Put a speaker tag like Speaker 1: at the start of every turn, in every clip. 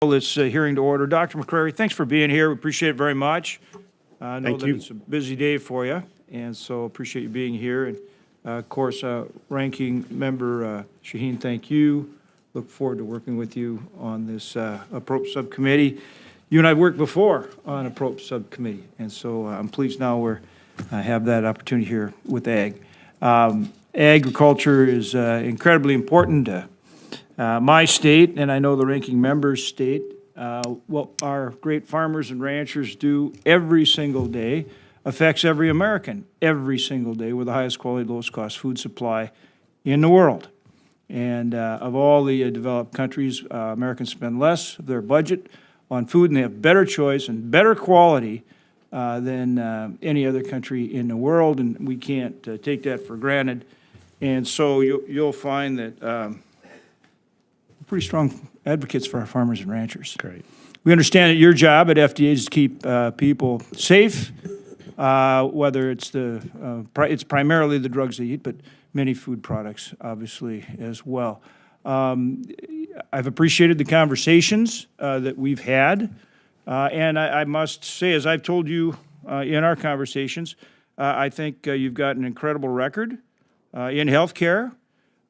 Speaker 1: This hearing to order. Dr. Makary, thanks for being here. We appreciate it very much. I know that it's a busy day for you, and so appreciate you being here. And of course, Ranking Member Shaheen, thank you. Look forward to working with you on this Appropriations Subcommittee. You and I have worked before on Appropriations Subcommittee, and so I'm pleased now we have that opportunity here with Ag. Agriculture is incredibly important to my state, and I know the ranking member's state. What our great farmers and ranchers do every single day affects every American every single day with the highest quality, lowest cost food supply in the world. And of all the developed countries, Americans spend less of their budget on food, and they have better choice and better quality than any other country in the world, and we can't take that for granted. And so you'll find that pretty strong advocates for our farmers and ranchers.
Speaker 2: Great.
Speaker 1: We understand that your job at FDA is to keep people safe, whether it's it's primarily the drugs they eat, but many food products, obviously, as well. I've appreciated the conversations that we've had, and I must say, as I've told you in our conversations, I think you've got an incredible record in healthcare.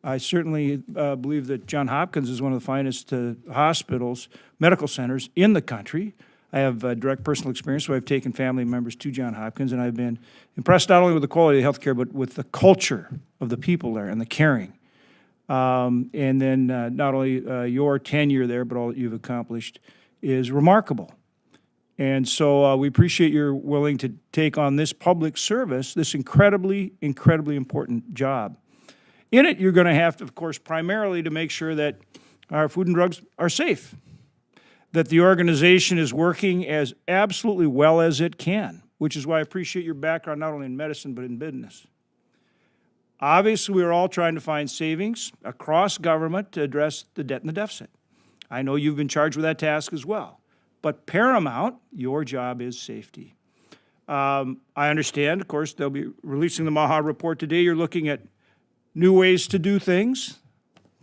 Speaker 1: I certainly believe that Johns Hopkins is one of the finest hospitals, medical centers in the country. I have direct personal experience, so I've taken family members to Johns Hopkins, and I've been impressed not only with the quality of healthcare, but with the culture of the people there and the caring. And then not only your tenure there, but all that you've accomplished is remarkable. And so we appreciate you're willing to take on this public service, this incredibly, incredibly important job. In it, you're going to have to, of course, primarily to make sure that our food and drugs are safe, that the organization is working as absolutely well as it can, which is why I appreciate your background not only in medicine but in business. Obviously, we're all trying to find savings across government to address the debt and the deficit. I know you've been charged with that task as well. But paramount, your job is safety. I understand, of course, they'll be releasing the Maha report today. You're looking at new ways to do things.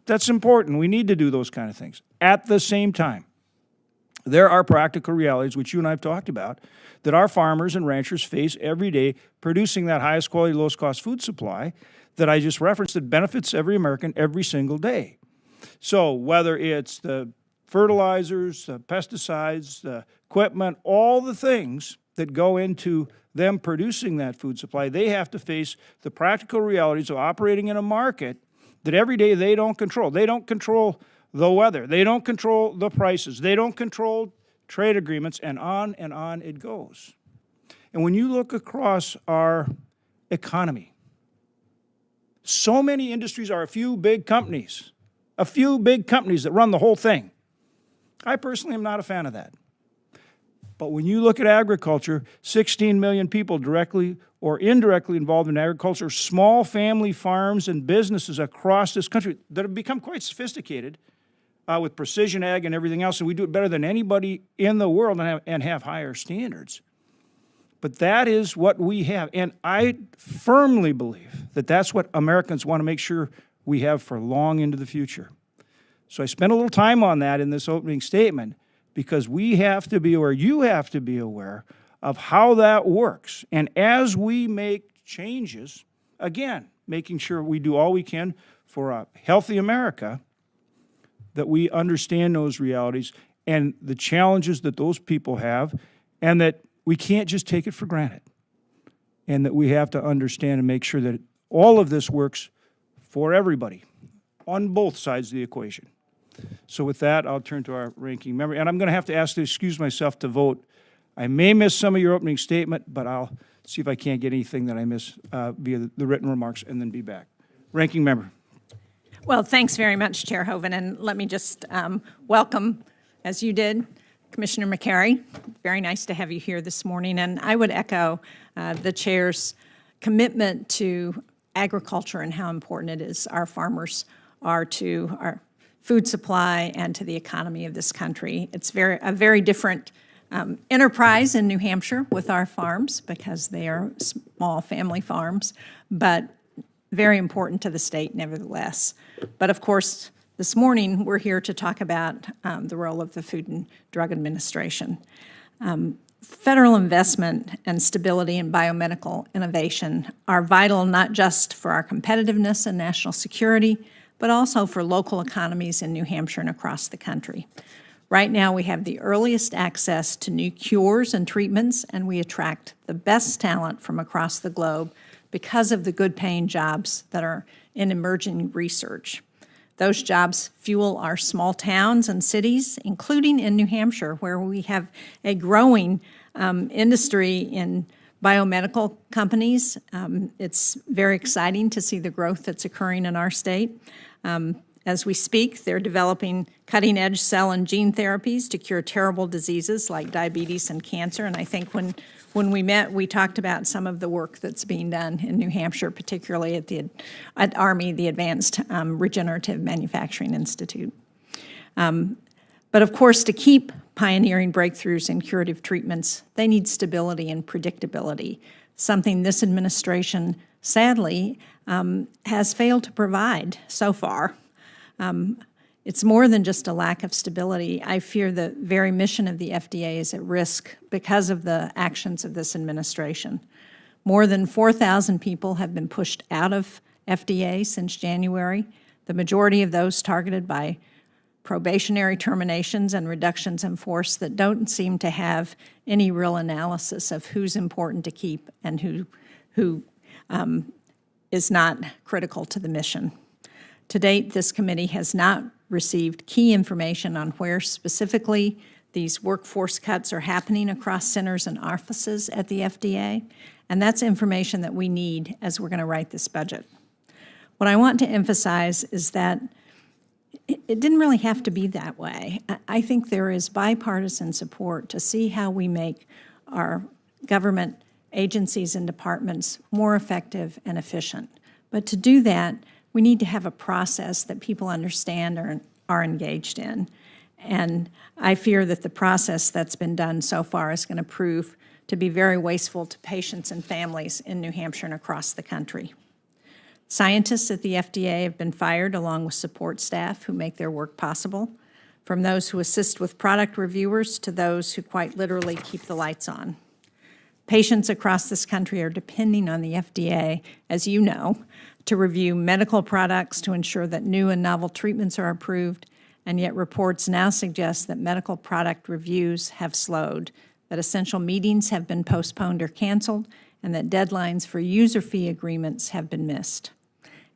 Speaker 1: That's important. We need to do those kind of things. At the same time, there are practical realities, which you and I have talked about, that our farmers and ranchers face every day producing that highest quality, lowest cost food supply that I just referenced that benefits every American every single day. So whether it's the fertilizers, the pesticides, the equipment, all the things that go into them producing that food supply, they have to face the practical realities of operating in a market that every day they don't control. They don't control the weather. They don't control the prices. They don't control trade agreements, and on it goes. And when you look across our economy, so many industries are a few big companies that run the whole thing. I personally am not a fan of that. But when you look at agriculture, 16 million people directly or indirectly involved in agriculture, small family farms and businesses across this country that have become quite sophisticated with precision ag and everything else, and we do it better than anybody in the world and have higher standards. But that is what we have, and I firmly believe that that's what Americans want to make sure we have for long into the future. So I spent a little time on that in this opening statement, because we have to be aware, you have to be aware of how that works. And as we make changes, again, making sure we do all we can for a healthy America, that we understand those realities and the challenges that those people have, and that we can't just take it for granted. And that we have to understand and make sure that all of this works for everybody on both sides of the equation. So with that, I'll turn to our ranking member. And I'm going to have to ask to excuse myself to vote. I may miss some of your opening statement, but I'll see if I can't get anything that I miss via the written remarks and then be back. Ranking member.
Speaker 3: Well, thanks very much, Chair Hoeven. And let me just welcome, as you did, Commissioner Makary. Very nice to have you here this morning. And I would echo the Chair's commitment to agriculture and how important it is our farmers are to our food supply and to the economy of this country. It's a very different enterprise in New Hampshire with our farms because they are small family farms, but very important to the state nevertheless. But of course, this morning we're here to talk about the role of the Food and Drug Administration. Federal investment and stability in biomedical innovation are vital not just for our competitiveness and national security, but also for local economies in New Hampshire and across the country. Right now, we have the earliest access to new cures and treatments, and we attract the best talent from across the globe because of the good-paying jobs that are in emerging research. Those jobs fuel our small towns and cities, including in New Hampshire, where we have a growing industry in biomedical companies. It's very exciting to see the growth that's occurring in our state. As we speak, they're developing cutting-edge cell and gene therapies to cure terrible diseases like diabetes and cancer. And I think when we met, we talked about some of the work that's being done in New Hampshire, particularly at Army, the Advanced Regenerative Manufacturing Institute. But of course, to keep pioneering breakthroughs in curative treatments, they need stability and predictability, something this administration, sadly, has failed to provide so far. It's more than just a lack of stability. I fear the very mission of the FDA is at risk because of the actions of this administration. More than 4,000 people have been pushed out of FDA since January, the majority of those targeted by probationary terminations and reductions in force that don't seem to have any real analysis of who's important to keep and who is not critical to the mission. To date, this committee has not received key information on where specifically these workforce cuts are happening across centers and offices at the FDA, and that's information that we need as we're going to write this budget. What I want to emphasize is that it didn't really have to be that way. I think there is bipartisan support to see how we make our government agencies and departments more effective and efficient. But to do that, we need to have a process that people understand or are engaged in. And I fear that the process that's been done so far is going to prove to be very wasteful to patients and families in New Hampshire and across the country. Scientists at the FDA have been fired along with support staff who make their work possible, from those who assist with product reviewers to those who quite literally keep the lights on. Patients across this country are depending on the FDA, as you know, to review medical products to ensure that new and novel treatments are approved, and yet reports now suggest that medical product reviews have slowed, that essential meetings have been postponed or canceled, and that deadlines for user fee agreements have been missed.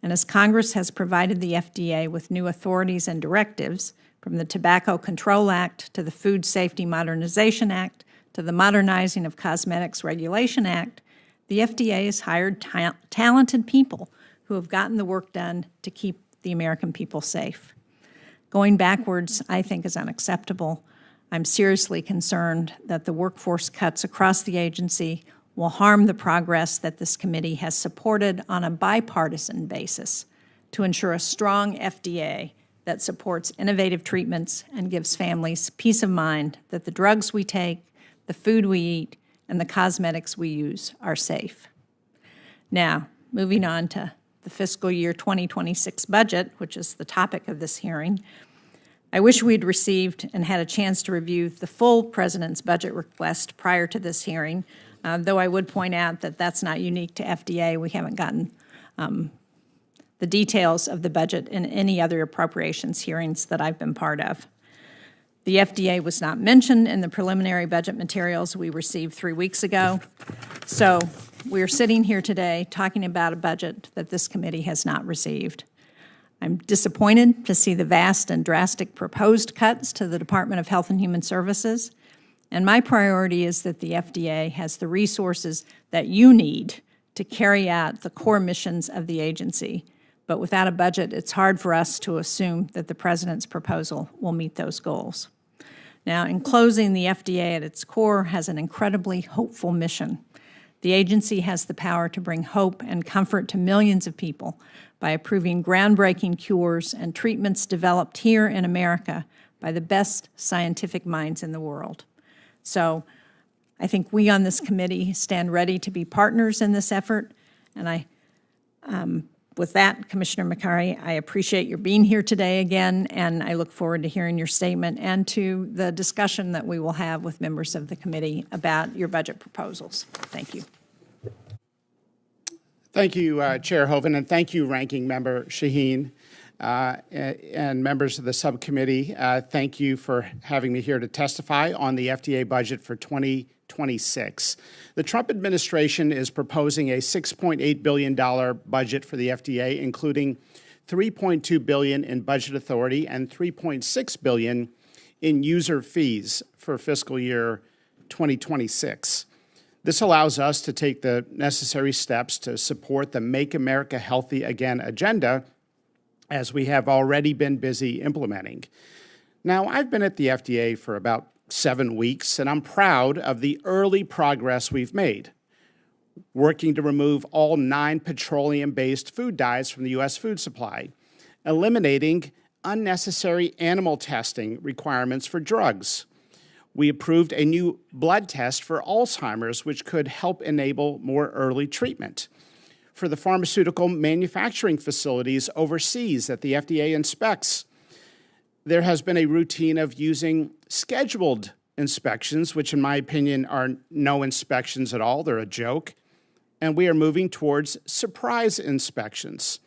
Speaker 3: And as Congress has provided the FDA with new authorities and directives, from the Tobacco Control Act to the Food Safety Modernization Act to the Modernizing of Cosmetics Regulation Act, the FDA has hired talented people who have gotten the work done to keep the American people safe. Going backwards, I think, is unacceptable. I'm seriously concerned that the workforce cuts across the agency will harm the progress that this committee has supported on a bipartisan basis to ensure a strong FDA that supports innovative treatments and gives families peace of mind that the drugs we take, the food we eat, and the cosmetics we use are safe. Now, moving on to the fiscal year 2026 budget, which is the topic of this hearing, I wish we'd received and had a chance to review the full President's budget request prior to this hearing, though I would point out that that's not unique to FDA. We haven't gotten the details of the budget in any other appropriations hearings that I've been part of. The FDA was not mentioned in the preliminary budget materials we received 3 weeks ago, so we're sitting here today talking about a budget that this committee has not received. I'm disappointed to see the vast and drastic proposed cuts to the Department of Health and Human Services, and my priority is that the FDA has the resources that you need to carry out the core missions of the agency. But without a budget, it's hard for us to assume that the President's proposal will meet those goals. Now, in closing, the FDA at its core has an incredibly hopeful mission. The agency has the power to bring hope and comfort to millions of people by approving groundbreaking cures and treatments developed here in America by the best scientific minds in the world. So I think we on this committee stand ready to be partners in this effort, and I with that, Commissioner Makary, I appreciate your being here today again, and I look forward to hearing your statement and to the discussion that we will have with members of the committee about your budget proposals. Thank you.
Speaker 2: Thank you, Chair Hoven, and thank you, Ranking Member Shaheen, and members of the subcommittee. Thank you for having me here to testify on the FDA budget for 2026. The Trump administration is proposing a $6.8 billion budget for the FDA, including $3.2 billion in budget authority and $3.6 billion in user fees for fiscal year 2026. This allows us to take the necessary steps to support the Make America Healthy Again agenda, as we have already been busy implementing. Now, I've been at the FDA for about 7 weeks, and I'm proud of the early progress we've made, working to remove all non-petroleum-based food dyes from the U.S. food supply, eliminating unnecessary animal testing requirements for drugs. We approved a new blood test for Alzheimer's, which could help enable more early treatment. For the pharmaceutical manufacturing facilities overseas that the FDA inspects, there has been a routine of using scheduled inspections, which in my opinion are no inspections at all. They're a joke. And we are moving towards surprise inspections.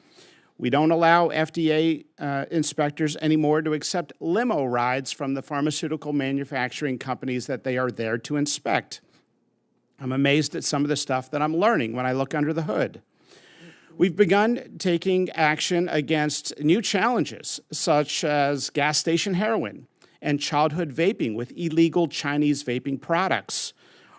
Speaker 2: We don't allow FDA inspectors anymore to accept limo rides from the pharmaceutical manufacturing companies that they are there to inspect. I'm amazed at some of the stuff that I'm learning when I look under the hood. We've begun taking action against new challenges, such as gas station heroin and childhood vaping with illegal Chinese vaping products.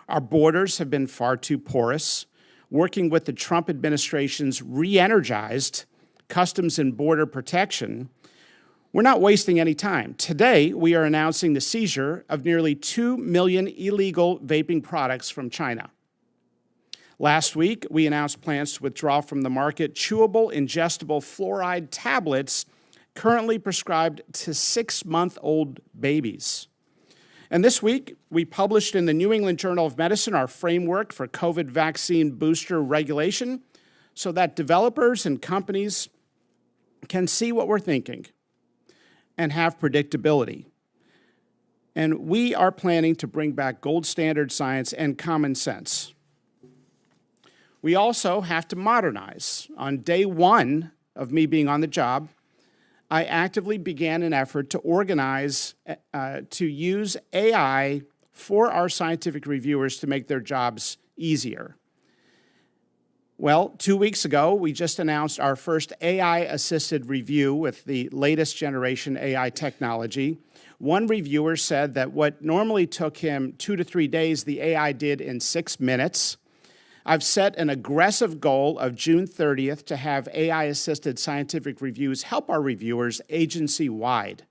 Speaker 2: Our borders have been far too porous. Working with the Trump administration's re-energized Customs and Border Protection, we're not wasting any time. Today, we are announcing the seizure of nearly 2 million illegal vaping products from China. Last week, we announced plans to withdraw from the market chewable, ingestible fluoride tablets currently prescribed to 6-month-old babies. And this week, we published in the New England Journal of Medicine our framework for COVID vaccine booster regulation so that developers and companies can see what we're thinking and have predictability. And we are planning to bring back gold standard science and common sense. We also have to modernize. On day one of me being on the job, I actively began an effort to organize, to use AI for our scientific reviewers to make their jobs easier. Well, 2 weeks ago, we just announced our first AI-assisted review with the latest generation AI technology. One reviewer said that what normally took him 2 to 3 days, the AI did in 6 minutes. I've set an aggressive goal of June 30th to have AI-assisted scientific reviews help our reviewers agency-wide.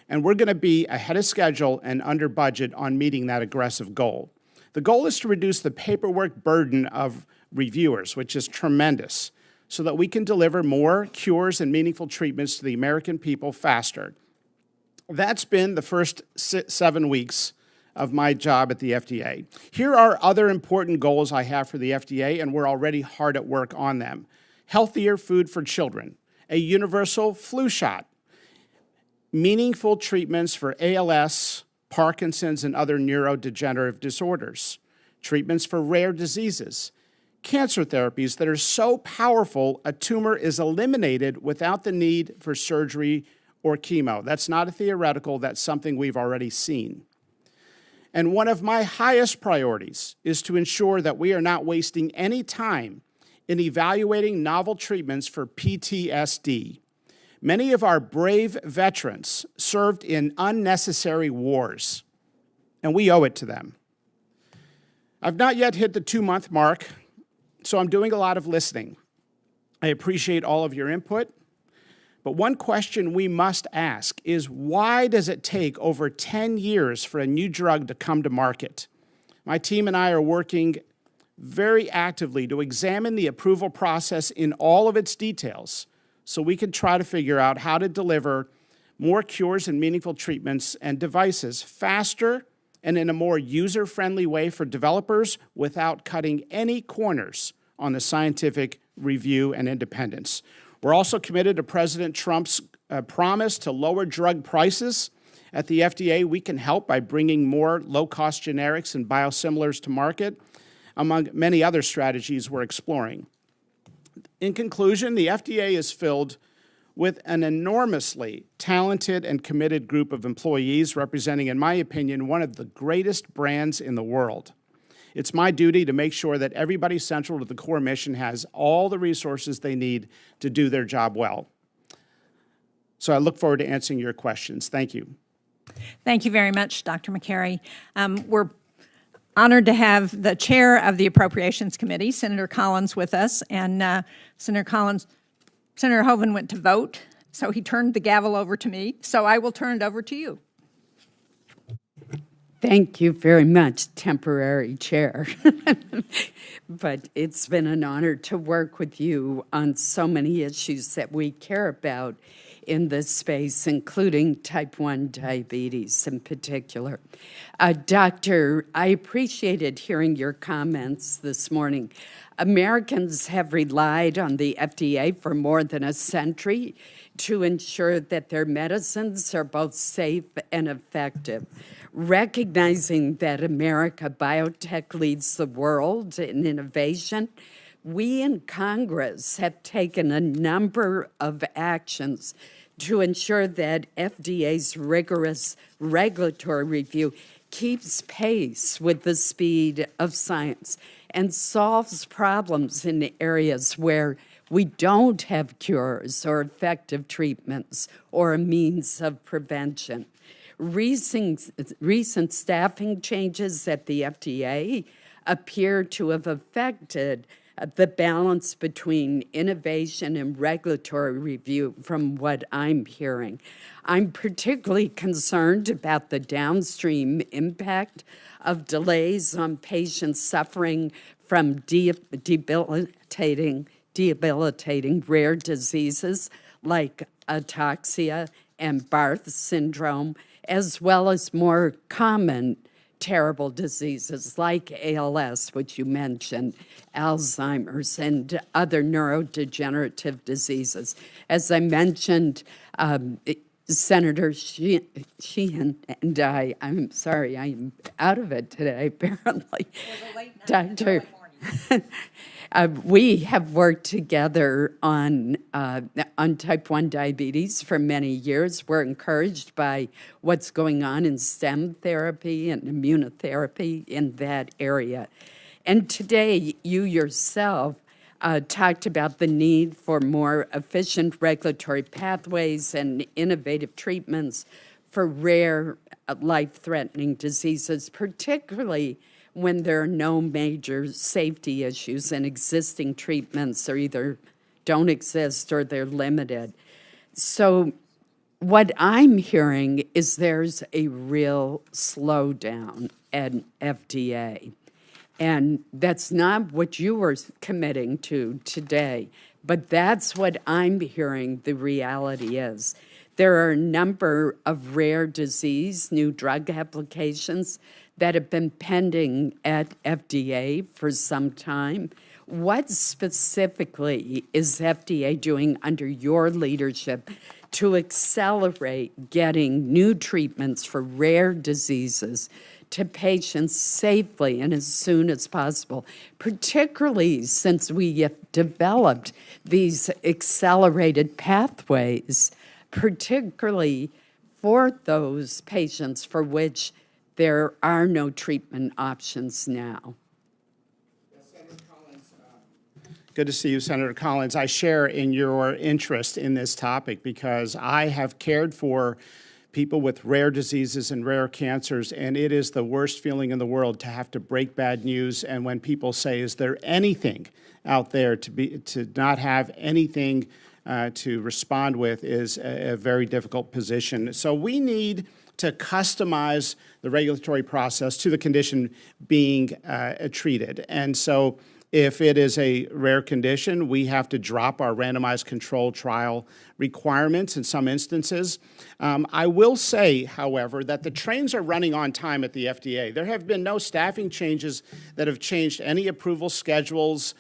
Speaker 2: And we're going to be ahead of schedule and under budget on meeting that aggressive goal. The goal is to reduce the paperwork burden of reviewers, which is tremendous, so that we can deliver more cures and meaningful treatments to the American people faster. That's been the first 7 weeks of my job at the FDA. Here are other important goals I have for the FDA, and we're already hard at work on them. Healthier food for children, a universal flu shot, meaningful treatments for ALS, Parkinson's, and other neurodegenerative disorders, treatments for rare diseases, cancer therapies that are so powerful a tumor is eliminated without the need for surgery or chemo. That's not a theoretical, that's something we've already seen. And one of my highest priorities is to ensure that we are not wasting any time in evaluating novel treatments for PTSD. Many of our brave veterans served in unnecessary wars, and we owe it to them. I've not yet hit the 2-month mark, so I'm doing a lot of listening. I appreciate all of your input, but one question we must ask is, why does it take over 10 years for a new drug to come to market? My team and I are working very actively to examine the approval process in all of its details so we can try to figure out how to deliver more cures and meaningful treatments and devices faster and in a more user-friendly way for developers without cutting any corners on the scientific review and independence. We're also committed to President Trump's promise to lower drug prices. At the FDA, we can help by bringing more low-cost generics and biosimilars to market, among many other strategies we're exploring. In conclusion, the FDA is filled with an enormously talented and committed group of employees representing, in my opinion, one of the greatest brands in the world. It's my duty to make sure that everybody central to the core mission has all the resources they need to do their job well. So I look forward to answering your questions. Thank you.
Speaker 3: Thank you very much, Dr. Makary. We're honored to have the chair of the Appropriations Committee, Senator Collins, with us. And Senator Hoeven went to vote, so he turned the gavel over to me. So I will turn it over to you.
Speaker 4: Thank you very much, temporary chair. But it's been an honor to work with you on so many issues that we care about in this space, including type 1 diabetes in particular. Doctor, I appreciated hearing your comments this morning. Americans have relied on the FDA for more than a century to ensure that their medicines are both safe and effective. Recognizing that America biotech leads the world in innovation, we in Congress have taken a number of actions to ensure that FDA's rigorous regulatory review keeps pace with the speed of science and solves problems in areas where we don't have cures or effective treatments or a means of prevention. Recent staffing changes at the FDA appear to have affected the balance between innovation and regulatory review from what I'm hearing. I'm particularly concerned about the downstream impact of delays on patients suffering from debilitating rare diseases like ataxia and Barth syndrome, as well as more common terrible diseases like ALS, which you mentioned, Alzheimer's, and other neurodegenerative diseases. As I mentioned, Senator Sheehan and I'm sorry, I'm out of it today, apparently. Dr. We have worked together on type 1 diabetes for many years. We're encouraged by what's going on in stem therapy and immunotherapy in that area. And today, you yourself talked about the need for more efficient regulatory pathways and innovative treatments for rare life-threatening diseases, particularly when there are no major safety issues and existing treatments are either don't exist or they're limited. So what I'm hearing is there's a real slowdown at FDA. And that's not what you were committing to today, but that's what I'm hearing the reality is. There are a number of rare disease, new drug applications that have been pending at FDA for some time. What specifically is FDA doing under your leadership to accelerate getting new treatments for rare diseases to patients safely and as soon as possible, particularly since we have developed these accelerated pathways, particularly for those patients for which there are no treatment options now?
Speaker 2: Senator Collins, good to see you, Senator Collins. I share in your interest in this topic because I have cared for people with rare diseases and rare cancers, and it is the worst feeling in the world to have to break bad news. And when people say, is there anything out there to not have anything to respond with, is a very difficult position. So we need to customize the regulatory process to the condition being treated. And so If it is a rare condition, we have to drop our randomized control trial requirements in some instances. I will say, however, that the trains are running on time at the FDA. There have been no staffing changes that have changed any approval schedules.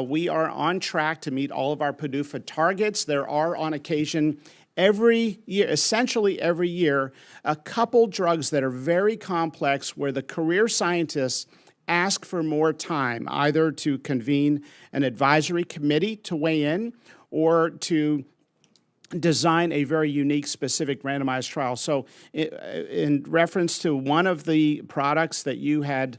Speaker 2: We are on track to meet all of our PDUFA targets. There are, on occasion, every year, essentially every year, a couple drugs that are very complex where the career scientists ask for more time, either to convene an advisory committee to weigh in or to design a very unique, specific randomized trial. So in reference to one of the products that you had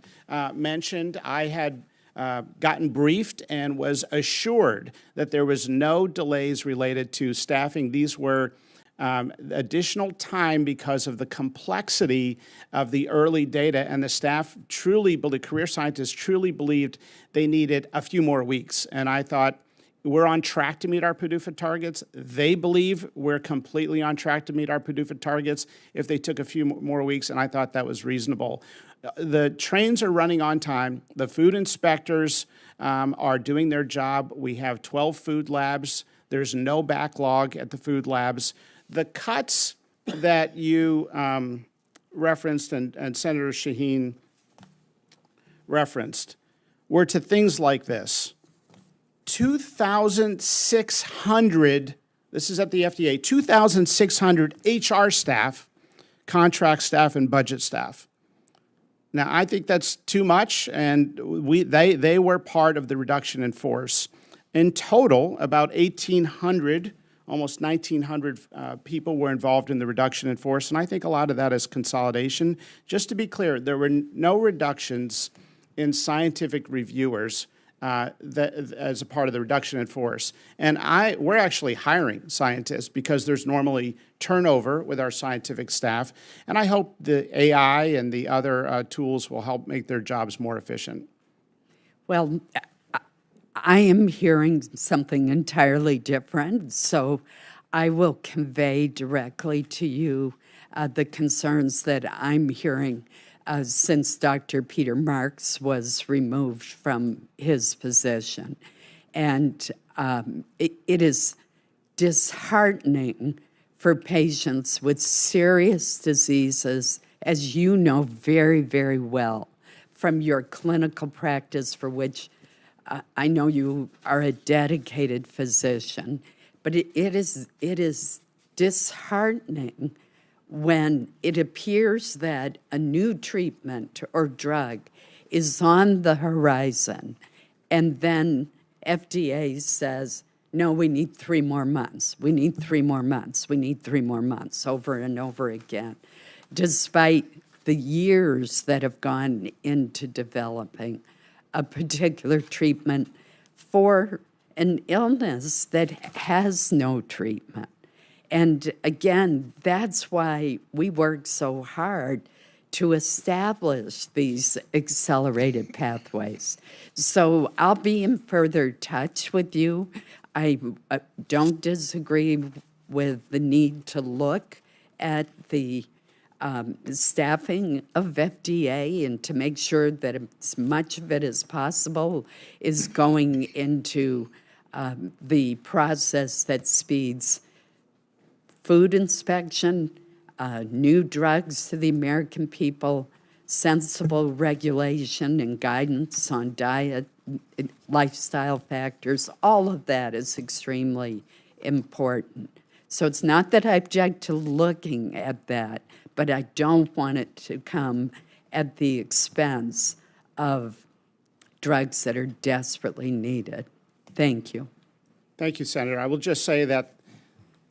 Speaker 2: mentioned, I had gotten briefed and was assured that there was no delays related to staffing. These were additional time because of the complexity of the early data, and the staff truly, the career scientists truly believed they needed a few more weeks. And I thought, we're on track to meet our PDUFA targets. They believe we're completely on track to meet our PDUFA targets if they took a few more weeks, and I thought that was reasonable. The trains are running on time. The food inspectors are doing their job. We have 12 food labs. There's no backlog at the food labs. The cuts that you referenced and Senator Shaheen referenced were to things like this. 2,600, this is at the FDA, 2,600 HR staff, contract staff, and budget staff. Now, I think that's too much, and they were part of the reduction in force. In total, about 1,800, almost 1,900 people were involved in the reduction in force, and I think a lot of that is consolidation. Just to be clear, there were no reductions in scientific reviewers as a part of the reduction in force. And we're actually hiring scientists because there's normally turnover with our scientific staff, and I hope the AI and the other tools will help make their jobs more efficient.
Speaker 4: Well, I am hearing something entirely different, so I will convey directly to you the concerns that I'm hearing since Dr. Peter Marks was removed from his position. And it is disheartening for patients with serious diseases, as you know very, very well from your clinical practice, for which I know you are a dedicated physician, but it is disheartening when it appears that a new treatment or drug is on the horizon, and then FDA says, no, we need 3 more months, we need 3 more months, we need 3 more months, over and over again, despite the years that have gone into developing a particular treatment for an illness that has no treatment. And again, that's why we work so hard to establish these accelerated pathways. So I'll be in further touch with you. I don't disagree with the need to look at the staffing of FDA and to make sure that as much of it as possible is going into the process that speeds food inspection, new drugs to the American people, sensible regulation and guidance on diet, lifestyle factors. All of that is extremely important. So it's not that I object to looking at that, but I don't want it to come at the expense of drugs that are desperately needed. Thank you.
Speaker 2: Thank you, Senator. I will just say that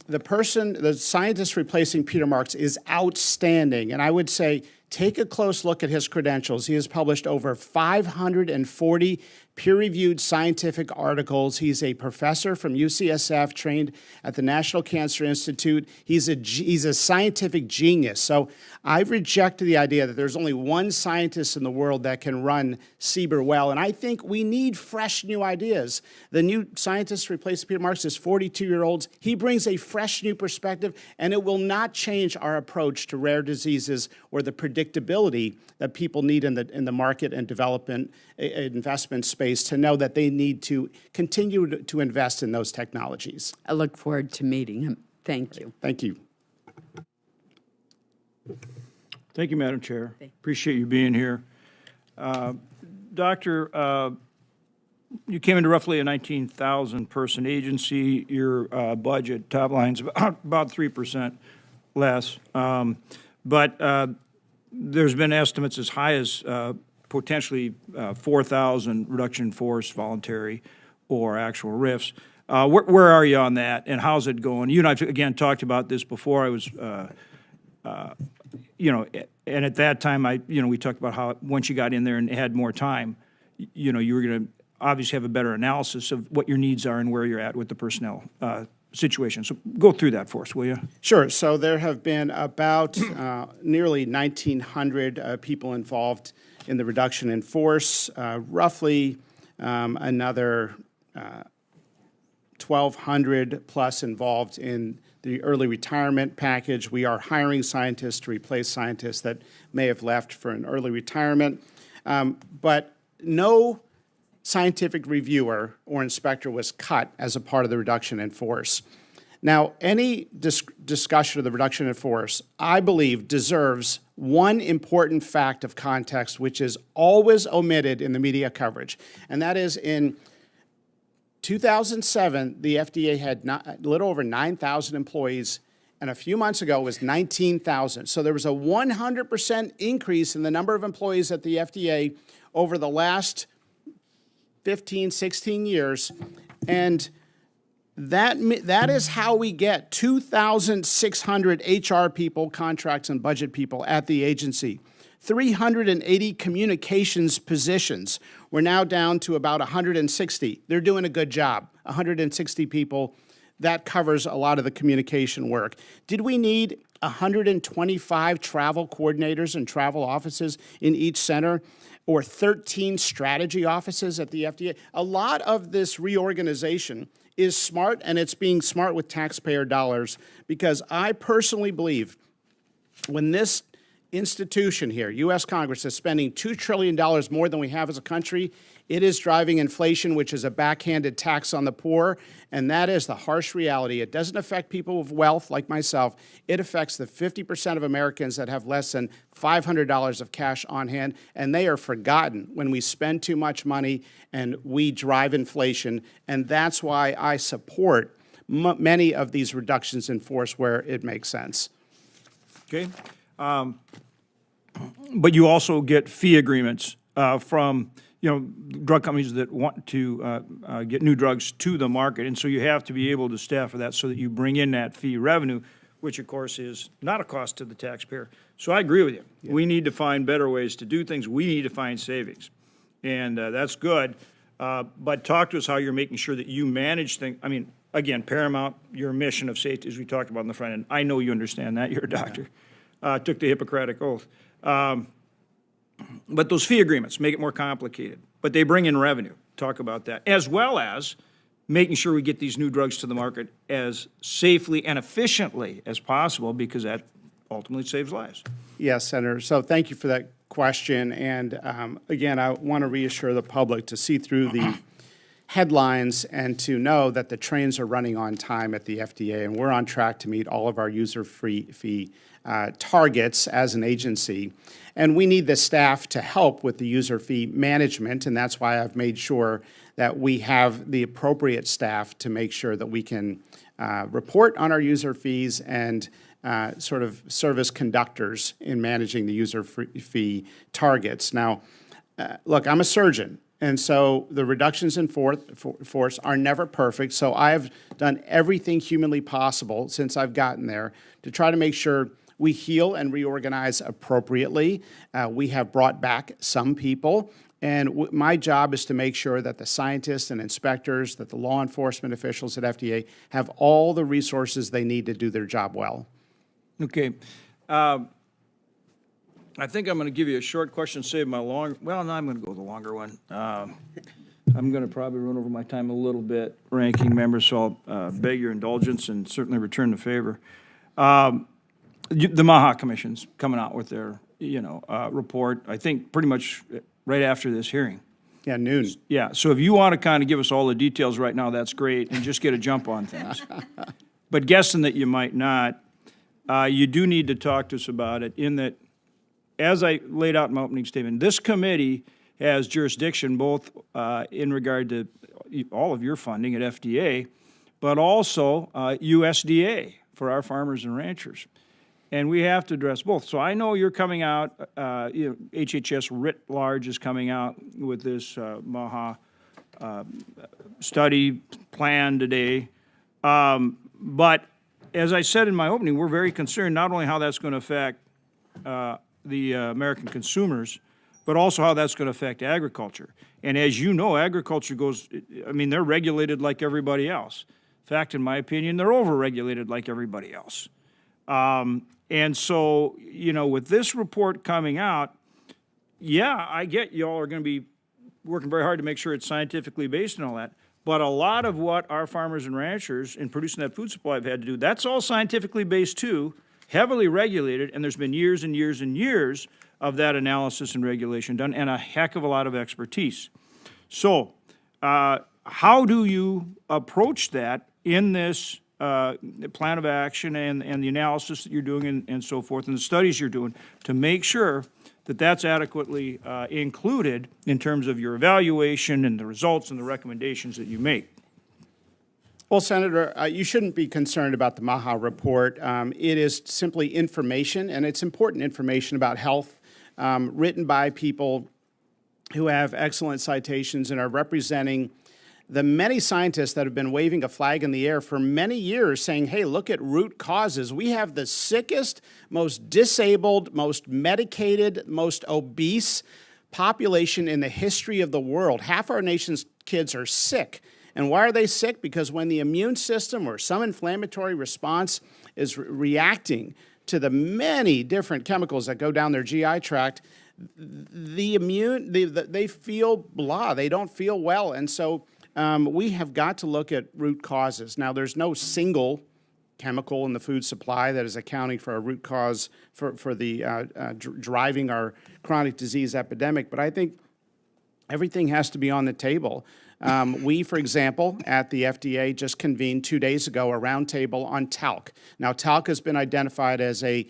Speaker 2: the scientist replacing Peter Marks is outstanding, and I would say take a close look at his credentials. He has published over 540 peer-reviewed scientific articles. He's a professor from UCSF, trained at the National Cancer Institute. He's a scientific genius. So I've rejected the idea that there's only one scientist in the world that can run CBER well, and I think we need fresh new ideas. The new scientist replacing Peter Marks is 42-year-olds. He brings a fresh new perspective, and it will not change our approach to rare diseases or the predictive predictability that people need in the market and development investment space to know that they need to continue to invest in those technologies.
Speaker 4: I look forward to meeting him. Thank you.
Speaker 2: Thank you.
Speaker 1: Thank you, Madam Chair. Appreciate you being here. Doctor, you came into roughly a 19,000-person agency. Your budget, top line's about 3% less. But there's been estimates as high as potentially 4,000 reduction in force, voluntary or actual RIFs. Where are you on that, and how's it going? You and I, again, talked about this before. I was, and at that time, we talked about how once you got in there and had more time, you were going to obviously have a better analysis of what your needs are and where you're at with the personnel situation. So go through that for us, will you?
Speaker 2: Sure. So there have been about nearly 1,900 people involved in the reduction in force, roughly another 1,200 plus involved in the early retirement package. We are hiring scientists to replace scientists that may have left for an early retirement. But no scientific reviewer or inspector was cut as a part of the reduction in force. Now, any discussion of the reduction in force, I believe, deserves one important fact of context, which is always omitted in the media coverage, and that is in 2007, the FDA had a little over 9,000 employees, and a few months ago it was 19,000. So there was a 100% increase in the number of employees at the FDA over the last 15, 16 years, and that is how we get 2,600 HR people, contracts and budget people at the agency. 380 communications positions. We're now down to about 160. They're doing a good job. 160 people. That covers a lot of the communication work. Did we need 125 travel coordinators and travel offices in each center, or 13 strategy offices at the FDA? A lot of this reorganization is smart, and it's being smart with taxpayer dollars, because I personally believe when this institution here, U.S. Congress, is spending $2 trillion more than we have as a country, it is driving inflation, which is a backhanded tax on the poor, and that is the harsh reality. It doesn't affect people with wealth like myself. It affects the 50% of Americans that have less than $500 of cash on hand, and they are forgotten when we spend too much money and we drive inflation, and that's why I support many of these reductions in force where it makes sense.
Speaker 1: Okay. But you also get fee agreements from drug companies that want to get new drugs to the market, and so you have to be able to staff for that so that you bring in that fee revenue, which of course is not a cost to the taxpayer. So I agree with you. Yeah. We need to find better ways to do things. We need to find savings, and that's good. But talk to us how you're making sure that you manage things. I mean, again, paramount, your mission of safety, as we talked about in the front end. I know you understand that. You're a doctor. Took the Hippocratic Oath. But those fee agreements make it more complicated. But they bring in revenue. Talk about that. As well as making sure we get these new drugs to the market as safely and efficiently as possible, because that ultimately saves lives.
Speaker 2: Yes, Senator. So thank you for that question. And again, I want to reassure the public to see through the headlines and to know that the trains are running on time at the FDA, and we're on track to meet all of our user-fee targets as an agency. And we need the staff to help with the user fee management, and that's why I've made sure that we have the appropriate staff to make sure that we can report on our user fees and sort of serve as conductors in managing the user fee targets. Now, look, I'm a surgeon, and so the reductions in force are never perfect, so I've done everything humanly possible since I've gotten there to try to make sure we heal and reorganize appropriately. We have brought back some people, and my job is to make sure that the scientists and inspectors, that the law enforcement officials at FDA have all the resources they need to do their job well.
Speaker 1: Okay. I think I'm going to give you a short question, save my long, well, no, I'm going to go with the longer one. I'm going to probably run over my time a little bit, ranking member, so I'll beg your indulgence and certainly return the favor. The Maha Commission's coming out with their report, I think pretty much right after this hearing.
Speaker 2: Yeah, noon.
Speaker 1: Yeah, so if you want to kind of give us all the details right now, that's great, and just get a jump on things. But guessing that you might not, you do need to talk to us about it, in that, as I laid out in my opening statement, this committee has jurisdiction both in regard to all of your funding at FDA, but also USDA for our farmers and ranchers. And we have to address both. So I know you're coming out, HHS writ large is coming out with this Maha study plan today. But as I said in my opening, we're very concerned not only how that's going to affect the American consumers, but also how that's going to affect agriculture. And as you know, agriculture they're regulated like everybody else. In fact, in my opinion, they're over-regulated like everybody else. And so, with this report coming out, yeah, I get y'all are going to be working very hard to make sure it's scientifically based and all that. But a lot of what our farmers and ranchers in producing that food supply have had to do, that's all scientifically based too, heavily regulated, and there's been years and years and years of that analysis and regulation done, and a heck of a lot of expertise. So, how do you approach that in this plan of action and the analysis that you're doing and so forth, and the studies you're doing, to make sure that that's adequately included in terms of your evaluation and the results and the recommendations that you make?
Speaker 2: Well, Senator, you shouldn't be concerned about the Maha report. It is simply information, and it's important information about health, written by people who have excellent citations and are representing the many scientists that have been waving a flag in the air for many years saying, hey, look at root causes. We have the sickest, most disabled, most medicated, most obese population in the history of the world. Half our nation's kids are sick. And why are they sick? Because when the immune system or some inflammatory response is reacting to the many different chemicals that go down their GI tract, they feel blah, they don't feel well. And so we have got to look at root causes. Now, there's no single chemical in the food supply that is accounting for a root cause for the driving our chronic disease epidemic, but I think everything has to be on the table. We, for example, at the FDA just convened 2 days ago a roundtable on talc. Now, talc has been identified as a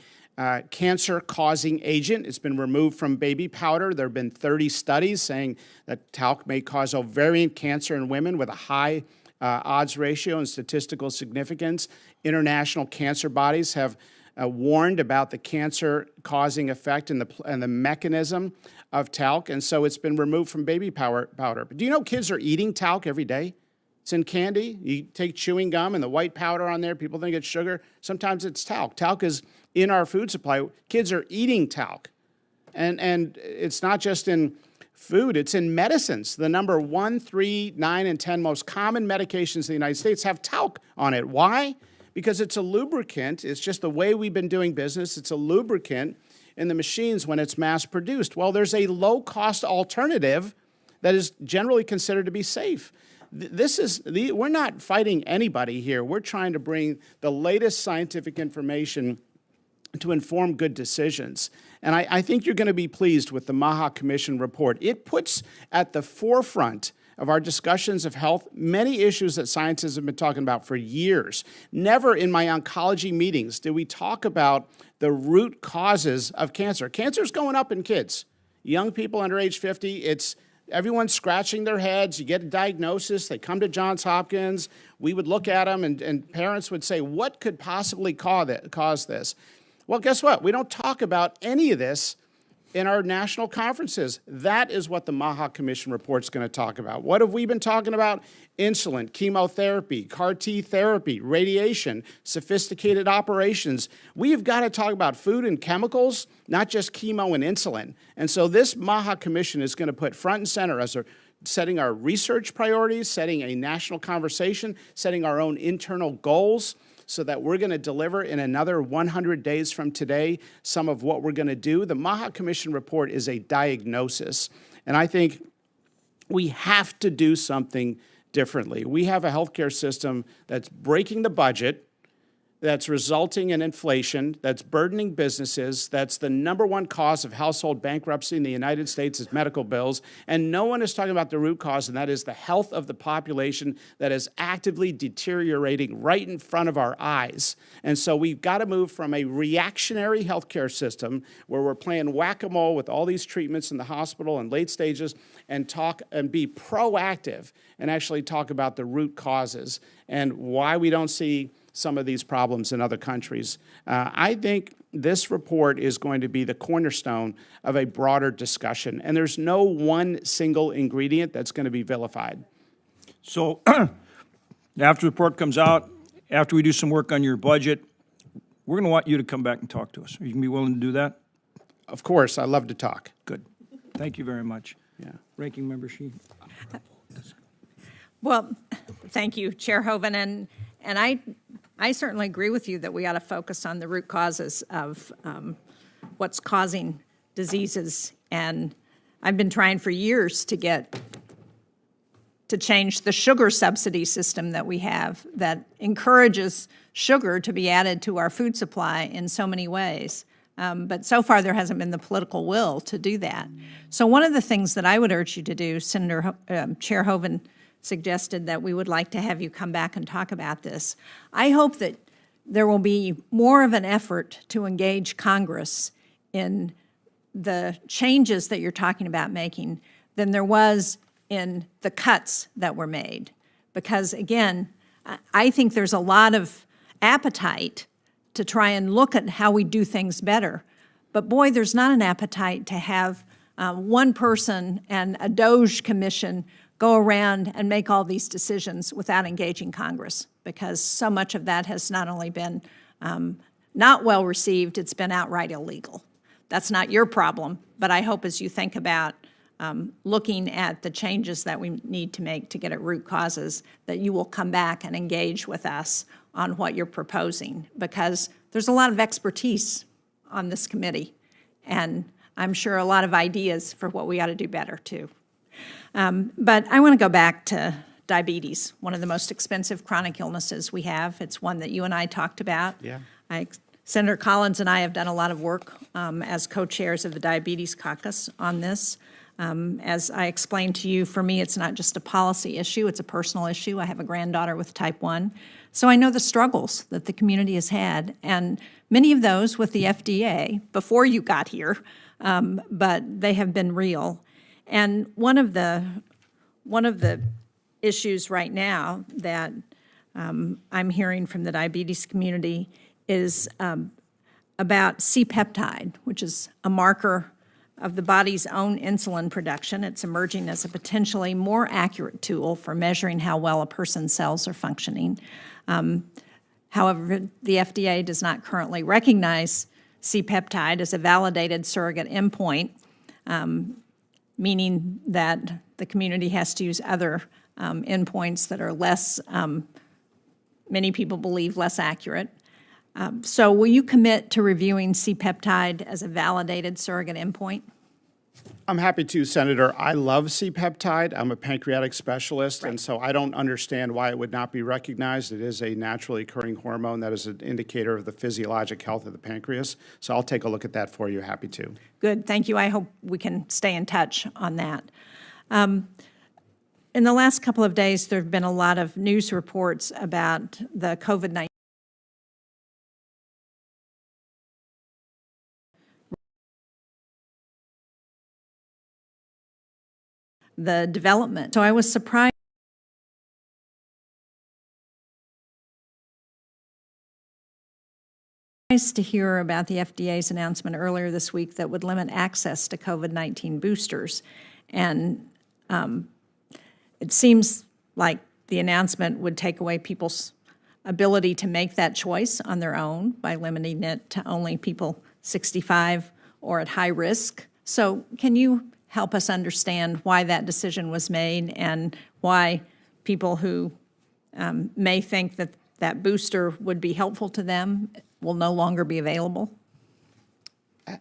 Speaker 2: cancer-causing agent. It's been removed from baby powder. There have been 30 studies saying that talc may cause ovarian cancer in women with a high odds ratio and statistical significance. International cancer bodies have warned about the cancer-causing effect and the mechanism of talc, and so it's been removed from baby powder. But do you know kids are eating talc every day? It's in candy. You take chewing gum and the white powder on there, people think it's sugar. Sometimes it's talc. Talc is in our food supply. Kids are eating talc. And it's not just in food, it's in medicines. The number 1, 3, 9, and 10 most common medications in the United States have talc on it. Why? Because it's a lubricant. It's just the way we've been doing business. It's a lubricant in the machines when it's mass produced. Well, there's a low-cost alternative that is generally considered to be safe. We're not fighting anybody here. We're trying to bring the latest scientific information to inform good decisions. And I think you're going to be pleased with the Maha Commission report. It puts at the forefront of our discussions of health many issues that scientists have been talking about for years. Never in my oncology meetings did we talk about the root causes of cancer. Cancer's going up in kids. Young people under age 50, everyone's scratching their heads. You get a diagnosis. They come to Johns Hopkins. We would look at them, and parents would say, what could possibly cause this? Well, guess what? We don't talk about any of this in our national conferences. That is what the Maha Commission report is going to talk about. What have we been talking about? Insulin, chemotherapy, CAR T therapy, radiation, sophisticated operations. We've got to talk about food and chemicals, not just chemo and insulin. And so this Maha Commission is going to put front and center as setting our research priorities, setting a national conversation, setting our own internal goals, so that we're going to deliver in another 100 days from today some of what we're going to do. The Maha Commission report is a diagnosis, and I think we have to do something differently. We have a healthcare system that's breaking the budget, that's resulting in inflation, that's burdening businesses, that's the #1 cause of household bankruptcy in the United States is medical bills, and no one is talking about the root cause, and that is the health of the population that is actively deteriorating right in front of our eyes. And so we've got to move from a reactionary healthcare system where we're playing whack-a-mole with all these treatments in the hospital and late stages and talk and be proactive and actually talk about the root causes and why we don't see some of these problems in other countries. I think this report is going to be the cornerstone of a broader discussion, and there's no one single ingredient that's going to be vilified.
Speaker 1: So after the report comes out, after we do some work on your budget, we're going to want you to come back and talk to us. Are you going to be willing to do that?
Speaker 2: Of course, I love to talk.
Speaker 1: Good. Thank you very much.
Speaker 2: Yeah.
Speaker 1: Ranking Member Sheehan.
Speaker 3: Well, thank you, Chair Hoven, and I certainly agree with you that we ought to focus on the root causes of what's causing diseases. And I've been trying for years to change the sugar subsidy system that we have that encourages sugar to be added to our food supply in so many ways. But so far, there hasn't been the political will to do that. So one of the things that I would urge you to do, Chair Hoven suggested that we would like to have you come back and talk about this. I hope that there will be more of an effort to engage Congress in the changes that you're talking about making than there was in the cuts that were made. Because again, I think there's a lot of appetite to try and look at how we do things better. But boy, there's not an appetite to have one person and a DOJ commission go around and make all these decisions without engaging Congress, because so much of that has not only been not well received, it's been outright illegal. That's not your problem, but I hope as you think about looking at the changes that we need to make to get at root causes, that you will come back and engage with us on what you're proposing, because there's a lot of expertise on this committee, and I'm sure a lot of ideas for what we ought to do better too. But I want to go back to diabetes, one of the most expensive chronic illnesses we have. It's one that you and I talked about.
Speaker 2: Yeah.
Speaker 3: Senator Collins and I have done a lot of work as co-chairs of the Diabetes Caucus on this. As I explained to you, for me, it's not just a policy issue, it's a personal issue. I have a granddaughter with type 1. So I know the struggles that the community has had, and many of those with the FDA before you got here, but they have been real. And one of the issues right now that I'm hearing from the diabetes community is about C-peptide, which is a marker of the body's own insulin production. It's emerging as a potentially more accurate tool for measuring how well a person's cells are functioning. However, the FDA does not currently recognize C-peptide as a validated surrogate endpoint, meaning that the community has to use other endpoints that are less, many people believe, less accurate. So will you commit to reviewing C-peptide as a validated surrogate endpoint?
Speaker 2: I'm happy to, Senator. I love C-peptide. I'm a pancreatic specialist, and so I don't understand why it would not be recognized. It is a naturally occurring hormone that is an indicator of the physiologic health of the pancreas. So I'll take a look at that for you. Happy to.
Speaker 3: Good, thank you. I hope we can stay in touch on that. In the last couple of days, there have been a lot of news reports about the COVID-19 the development. So I was surprised to hear about the FDA's announcement earlier this week that would limit access to COVID-19 boosters. And it seems like the announcement would take away people's ability to make that choice on their own by limiting it to only people 65 or at high risk. So can you help us understand why that decision was made and why people who may think that that booster would be helpful to them will no longer be available?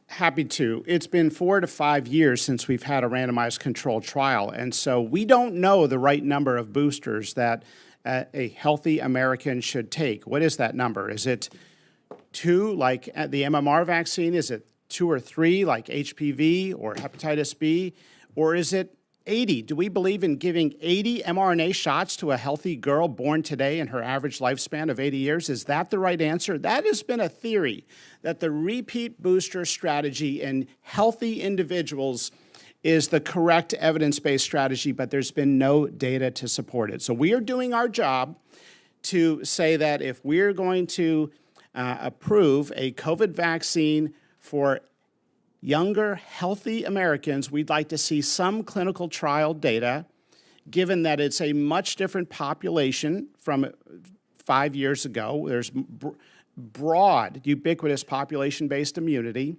Speaker 2: Happy to. It's been 4 to 5 years since we've had a randomized controlled trial, and so we don't know the right number of boosters that a healthy American should take. What is that number? Is it 2, like the MMR vaccine? Is it 2 or 3, like HPV or hepatitis B? Or is it 80? Do we believe in giving 80 mRNA shots to a healthy girl born today and her average lifespan of 80 years? Is that the right answer? That has been a theory, that the repeat booster strategy in healthy individuals is the correct evidence-based strategy, but there's been no data to support it. So we are doing our job to say that if we're going to approve a COVID vaccine for younger, healthy Americans, we'd like to see some clinical trial data, given that it's a much different population from 5 years ago. There's broad, ubiquitous population-based immunity,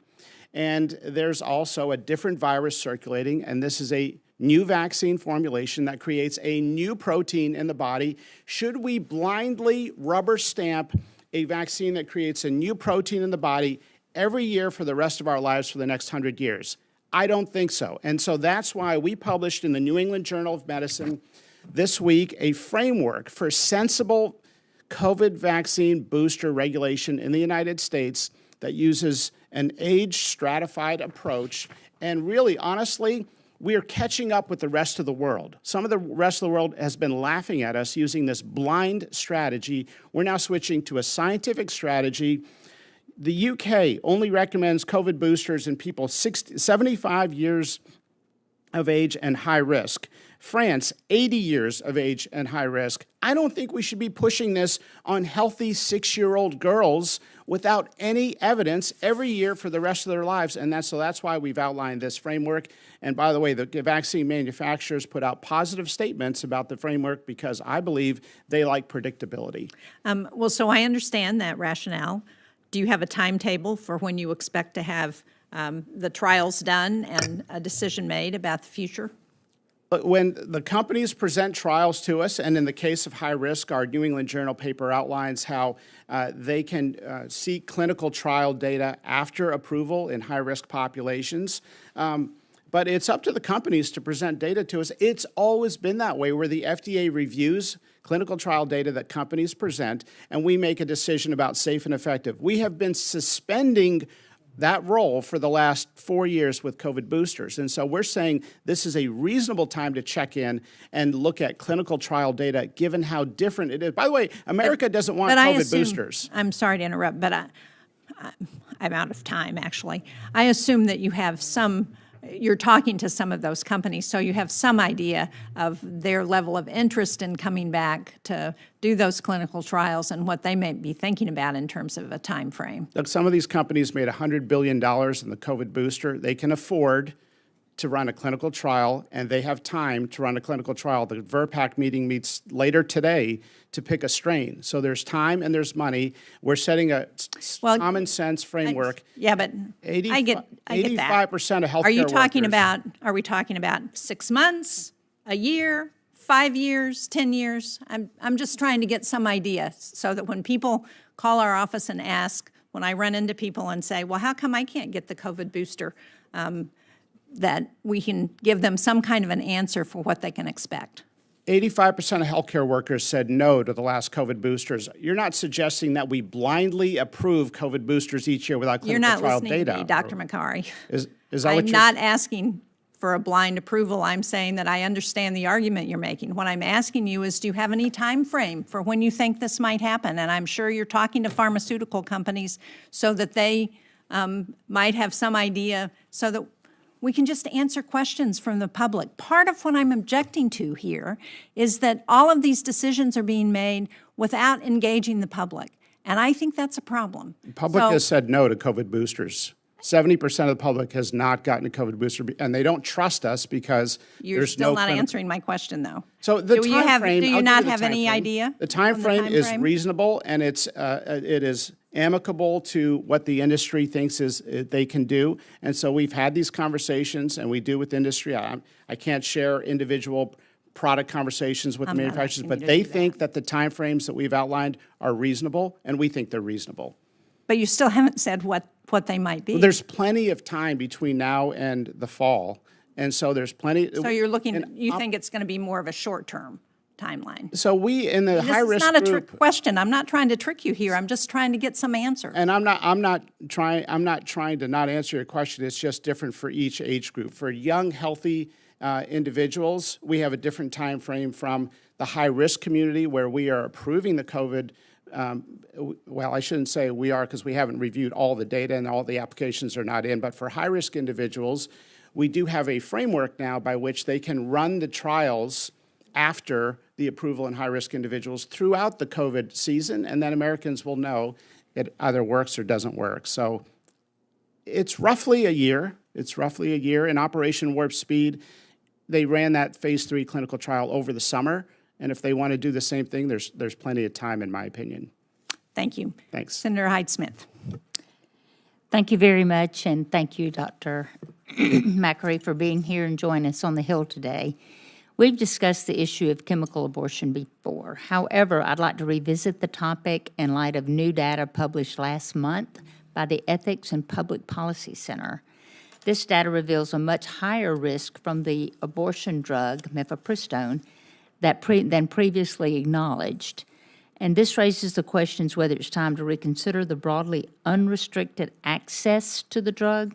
Speaker 2: and there's also a different virus circulating, and this is a new vaccine formulation that creates a new protein in the body. Should we blindly rubber stamp a vaccine that creates a new protein in the body every year for the rest of our lives for the next 100 years? I don't think so. And so that's why we published in the New England Journal of Medicine this week a framework for sensible COVID vaccine booster regulation in the United States that uses an age-stratified approach. And really, honestly, we are catching up with the rest of the world. Some of the rest of the world has been laughing at us using this blind strategy. We're now switching to a scientific strategy. The UK only recommends COVID boosters in people 75 years of age and high risk. France, 80 years of age and high risk. I don't think we should be pushing this on healthy 6-year-old girls without any evidence every year for the rest of their lives. And that's why we've outlined this framework. And by the way, the vaccine manufacturers put out positive statements about the framework because I believe they like predictability.
Speaker 3: Well, so I understand that rationale. Do you have a timetable for when you expect to have the trials done and a decision made about the future?
Speaker 2: When the companies present trials to us, and in the case of high risk, our New England Journal paper outlines how they can seek clinical trial data after approval in high-risk populations. But it's up to the companies to present data to us. It's always been that way, where the FDA reviews clinical trial data that companies present, and we make a decision about safe and effective. We have been suspending that role for the last 4 years with COVID boosters. And so we're saying this is a reasonable time to check in and look at clinical trial data, given how different it is. By the way, America doesn't want COVID boosters.
Speaker 3: I'm sorry to interrupt, but I'm out of time, actually. I assume that you have you're talking to some of those companies, so you have some idea of their level of interest in coming back to do those clinical trials and what they may be thinking about in terms of a time frame.
Speaker 2: Look, some of these companies made $100 billion in the COVID booster. They can afford to run a clinical trial, and they have time to run a clinical trial. The VRBPAC meeting meets later today to pick a strain. So there's time and there's money. We're setting a common sense framework.
Speaker 3: Yeah, but I get that.
Speaker 2: 85% of healthcare
Speaker 3: Are we talking about 6 months, a year, 5 years, 10 years? I'm just trying to get some idea so that when people call our office and ask, when I run into people and say, well, how come I can't get the COVID booster, that we can give them some kind of an answer for what they can expect.
Speaker 2: 85% of healthcare workers said no to the last COVID boosters. You're not suggesting that we blindly approve COVID boosters each year without clinical trial data.
Speaker 3: You're not listening to me, Dr. Makary.
Speaker 2: Is that what
Speaker 3: I'm not asking for a blind approval. I'm saying that I understand the argument you're making. What I'm asking you is, do you have any time frame for when you think this might happen? And I'm sure you're talking to pharmaceutical companies so that they might have some idea so that we can just answer questions from the public. Part of what I'm objecting to here is that all of these decisions are being made without engaging the public. And I think that's a problem.
Speaker 2: The public has said no to COVID boosters. 70% of the public has not gotten a COVID booster, and they don't trust us because
Speaker 3: You're
Speaker 2: there's
Speaker 3: still
Speaker 2: no
Speaker 3: not answering my question, though.
Speaker 2: So the
Speaker 3: do you not have
Speaker 2: time
Speaker 3: any
Speaker 2: frame.
Speaker 3: idea?
Speaker 2: The time frame is reasonable, and it is amicable to what the industry thinks they can do. And so we've had these conversations, and we do with industry. I can't share individual product conversations with the manufacturers, but they think that the time frames that we've outlined are reasonable, and we think they're reasonable.
Speaker 3: But you still haven't said what they might be.
Speaker 2: Well, there's plenty of time between now and the fall, and so there's plenty.
Speaker 3: So you're looking, you think it's going to be more of a short-term timeline?
Speaker 2: So we, in the
Speaker 3: This is
Speaker 2: high-risk
Speaker 3: not a
Speaker 2: group,
Speaker 3: trick question. I'm not trying to trick you here. I'm just trying to get some answers.
Speaker 2: and I'm not trying to not answer your question. It's just different for each age group. For young, healthy individuals, we have a different time frame from the high-risk community, where we are approving the COVID. Well, I shouldn't say we are, because we haven't reviewed all the data and all the applications are not in. But for high-risk individuals, we do have a framework now by which they can run the trials after the approval in high-risk individuals throughout the COVID season, and then Americans will know it either works or doesn't work. So it's roughly a year. It's roughly a year. In Operation Warp Speed, they ran that phase 3 clinical trial over the summer, and if they want to do the same thing, there's plenty of time, in my opinion.
Speaker 3: Thank you.
Speaker 2: Thanks.
Speaker 3: Senator Hyde-Smith.
Speaker 5: Thank you very much, and thank you, Dr. Makary, for being here and joining us on the Hill today. We've discussed the issue of chemical abortion before. However, I'd like to revisit the topic in light of new data published last month by the Ethics and Public Policy Center. This data reveals a much higher risk from the abortion drug, mifepristone, than previously acknowledged. And this raises the questions whether it's time to reconsider the broadly unrestricted access to the drug.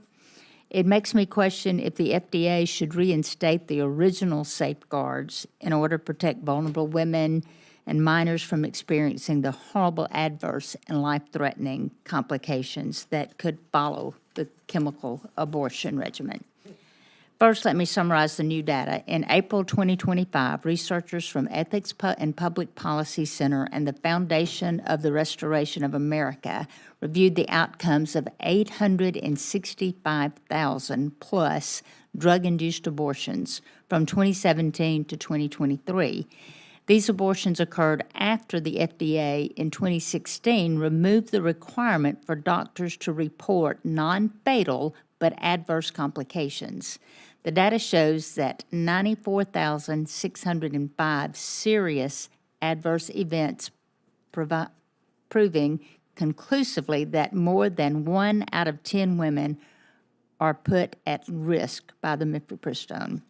Speaker 5: It makes me question if the FDA should reinstate the original safeguards in order to protect vulnerable women and minors from experiencing the horrible adverse and life-threatening complications that could follow the chemical abortion regimen. First, let me summarize the new data. In April 2025, researchers from Ethics and Public Policy Center and the Foundation of the Restoration of America reviewed the outcomes of 865,000 plus drug-induced abortions from 2017 to 2023. These abortions occurred after the FDA in 2016 removed the requirement for doctors to report non-fatal but adverse complications. The data shows that 94,605 serious adverse events, proving conclusively that more than 1 out of 10 women are put at risk by the mifepristone.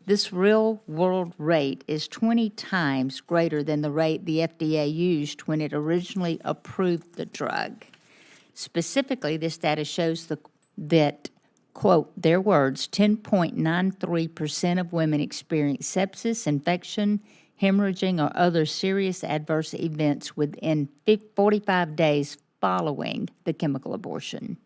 Speaker 5: This real-world rate is 20 times greater than the rate the FDA used when it originally approved the drug. Specifically, this data shows that, quote, their words, 10.93% of women experience sepsis, infection, hemorrhaging, or other serious adverse events within 45 days following the chemical abortion.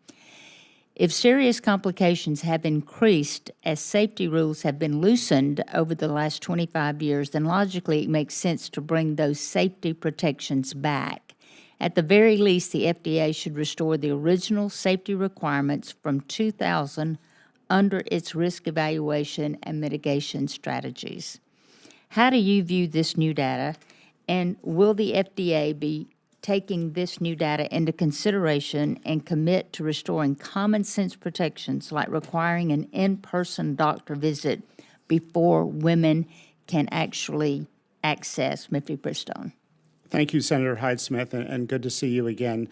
Speaker 5: If serious complications have increased as safety rules have been loosened over the last 25 years, then logically it makes sense to bring those safety protections back. At the very least, the FDA should restore the original safety requirements from 2000 under its risk evaluation and mitigation strategies. How do you view this new data, and will the FDA be taking this new data into consideration and commit to restoring common sense protections like requiring an in-person doctor visit before women can actually access mifepristone?
Speaker 2: Thank you, Senator Hyde-Smith, and good to see you again.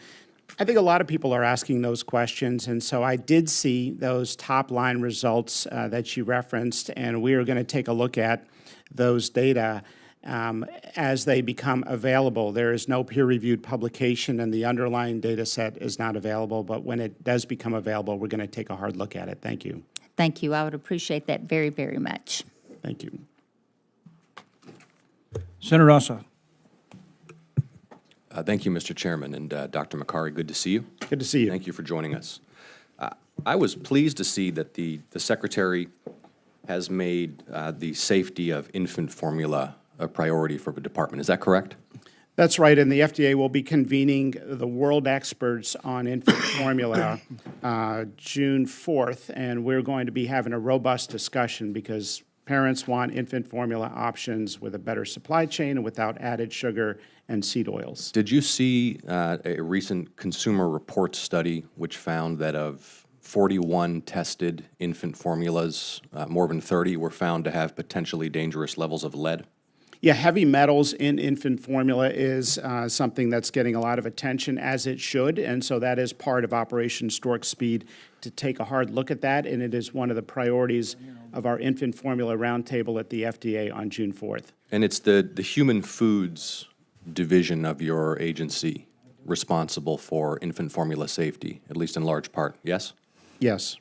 Speaker 2: I think a lot of people are asking those questions, and so I did see those top-line results that you referenced, and we are going to take a look at those data as they become available. There is no peer-reviewed publication, and the underlying data set is not available, but when it does become available, we're going to take a hard look at it. Thank you.
Speaker 5: Thank you. I would appreciate that very, very much.
Speaker 2: Thank you.
Speaker 1: Senator Rossa.
Speaker 6: Thank you, Mr. Chairman, and Dr. Makary, good to see you.
Speaker 2: Good to see you.
Speaker 6: Thank you for joining us. I was pleased to see that the Secretary has made the safety of infant formula a priority for the department. Is that correct?
Speaker 2: That's right, and the FDA will be convening the world experts on infant formula June 4th, and we're going to be having a robust discussion because parents want infant formula options with a better supply chain and without added sugar and seed oils.
Speaker 6: Did you see a recent Consumer Reports study which found that of 41 tested infant formulas, more than 30 were found to have potentially dangerous levels of lead?
Speaker 2: Yeah, heavy metals in infant formula is something that's getting a lot of attention, as it should, and so that is part of Operation Stork Speed to take a hard look at that, and it is one of the priorities of our infant formula roundtable at the FDA on June 4th.
Speaker 6: And it's the human foods division of your agency responsible for infant formula safety, at least in large part, yes?
Speaker 2: Yes.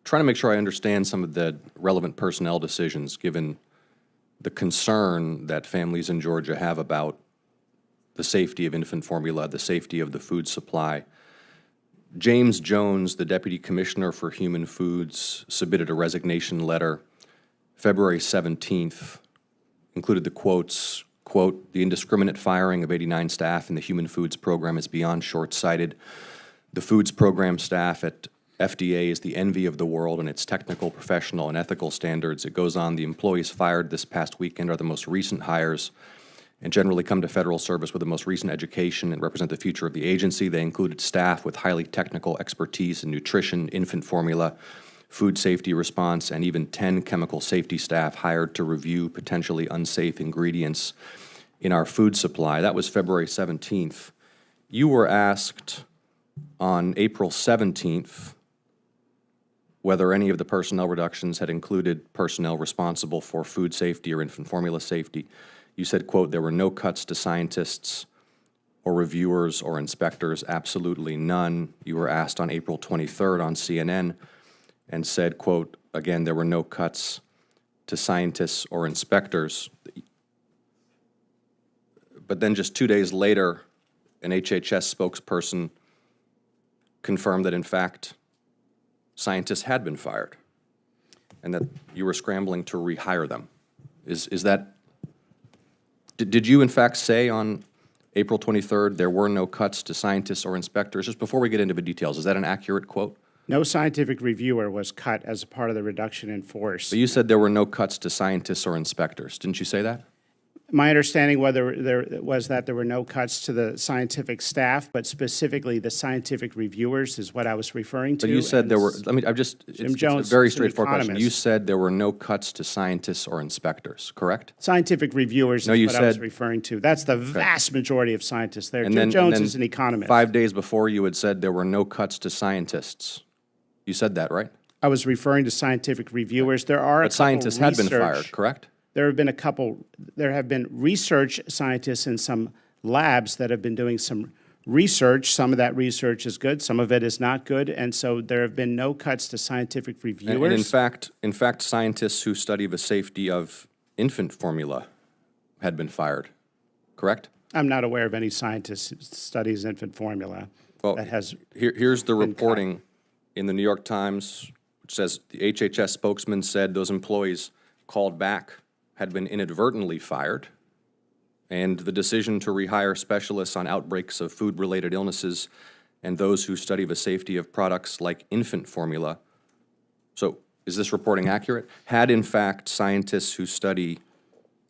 Speaker 6: Trying to make sure I understand some of the relevant personnel decisions, given the concern that families in Georgia have about the safety of infant formula, the safety of the food supply. James Jones, the Deputy Commissioner for Human Foods, submitted a resignation letter February 17th, included the quotes, quote, "The indiscriminate firing of 89 staff in the Human Foods Program is beyond short-sighted. The Foods Program staff at FDA is the envy of the world in its technical, professional, and ethical standards." It goes on, "The employees fired this past weekend are the most recent hires and generally come to federal service with the most recent education and represent the future of the agency. They included staff with highly technical expertise in nutrition, infant formula, food safety response, and even 10 chemical safety staff hired to review potentially unsafe ingredients in our food supply." That was February 17th. You were asked on April 17th whether any of the personnel reductions had included personnel responsible for food safety or infant formula safety. You said, quote, "There were no cuts to scientists or reviewers or inspectors, absolutely none." You were asked on April 23rd on CNN and said, quote, again, "There were no cuts to scientists or inspectors." But then just 2 days later, an HHS spokesperson confirmed that, in fact, scientists had been fired and that you were scrambling to rehire them. Is that, did you in fact say on April 23rd there were no cuts to scientists or inspectors? Just before we get into the details, is that an accurate quote?
Speaker 2: No scientific reviewer was cut as a part of the reduction in force.
Speaker 6: But you said there were no cuts to scientists or inspectors. Didn't you say that?
Speaker 2: My understanding was that there were no cuts to the scientific staff, but specifically the scientific reviewers is what I was referring to.
Speaker 6: But you said there were, it's
Speaker 2: Jones
Speaker 6: a very
Speaker 2: is an
Speaker 6: straightforward question. You
Speaker 2: economist.
Speaker 6: said there were no cuts to scientists or inspectors, correct?
Speaker 2: Scientific reviewers
Speaker 6: No,
Speaker 2: is
Speaker 6: you
Speaker 2: what I was
Speaker 6: said-
Speaker 2: referring to. That's the vast majority of scientists there.
Speaker 6: And
Speaker 2: Jim
Speaker 6: then-
Speaker 2: Jones
Speaker 6: and then
Speaker 2: is an economist.
Speaker 6: 5 days before you had said there were no cuts to scientists. You said that, right?
Speaker 2: I was referring to scientific reviewers. There are a
Speaker 6: But
Speaker 2: couple
Speaker 6: scientists had been
Speaker 2: research-
Speaker 6: fired, correct?
Speaker 2: There have been research scientists in some labs that have been doing some research. Some of that research is good, some of it is not good, and so there have been no cuts to scientific reviewers.
Speaker 6: And in fact, scientists who study the safety of infant formula had been fired, correct?
Speaker 2: I'm not aware of any scientist who studies infant formula
Speaker 6: Well,
Speaker 2: that has.
Speaker 6: here's the reporting in the New York Times, which says the HHS spokesman said those employees called back had been inadvertently fired, and the decision to rehire specialists on outbreaks of food-related illnesses and those who study the safety of products like infant formula. So is this reporting accurate? Had, in fact, scientists who study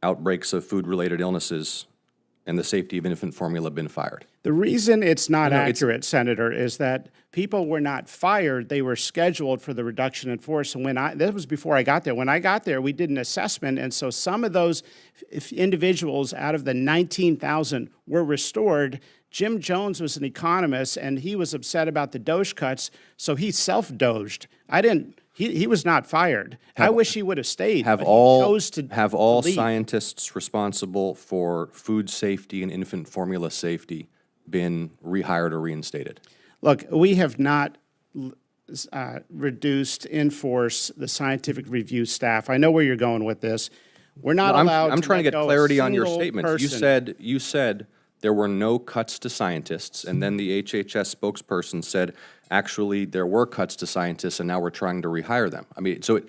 Speaker 6: outbreaks of food-related illnesses and the safety of infant formula been fired?
Speaker 2: The reason it's not
Speaker 6: No, it's-
Speaker 2: accurate, Senator, is that people were not fired. They were scheduled for the reduction in force. And this was before I got there. When I got there, we did an assessment. And so some of those individuals out of the 19,000 were restored. Jim Jones was an economist, and he was upset about the Doge cuts, so he self-doged. He was not fired. I wish he would have stayed.
Speaker 6: Have
Speaker 2: but he
Speaker 6: all
Speaker 2: chose to leave.
Speaker 6: scientists responsible for food safety and infant formula safety been rehired or reinstated?
Speaker 2: Look, we have not reduced in force the scientific review staff. I know where you're going with this. We're not allowed.
Speaker 6: I'm trying to
Speaker 2: let
Speaker 6: get
Speaker 2: go a
Speaker 6: clarity on your
Speaker 2: single
Speaker 6: statements.
Speaker 2: person.
Speaker 6: You said there were no cuts to scientists, and then the HHS spokesperson said, actually, there were cuts to scientists, and now we're trying to rehire them. I mean, so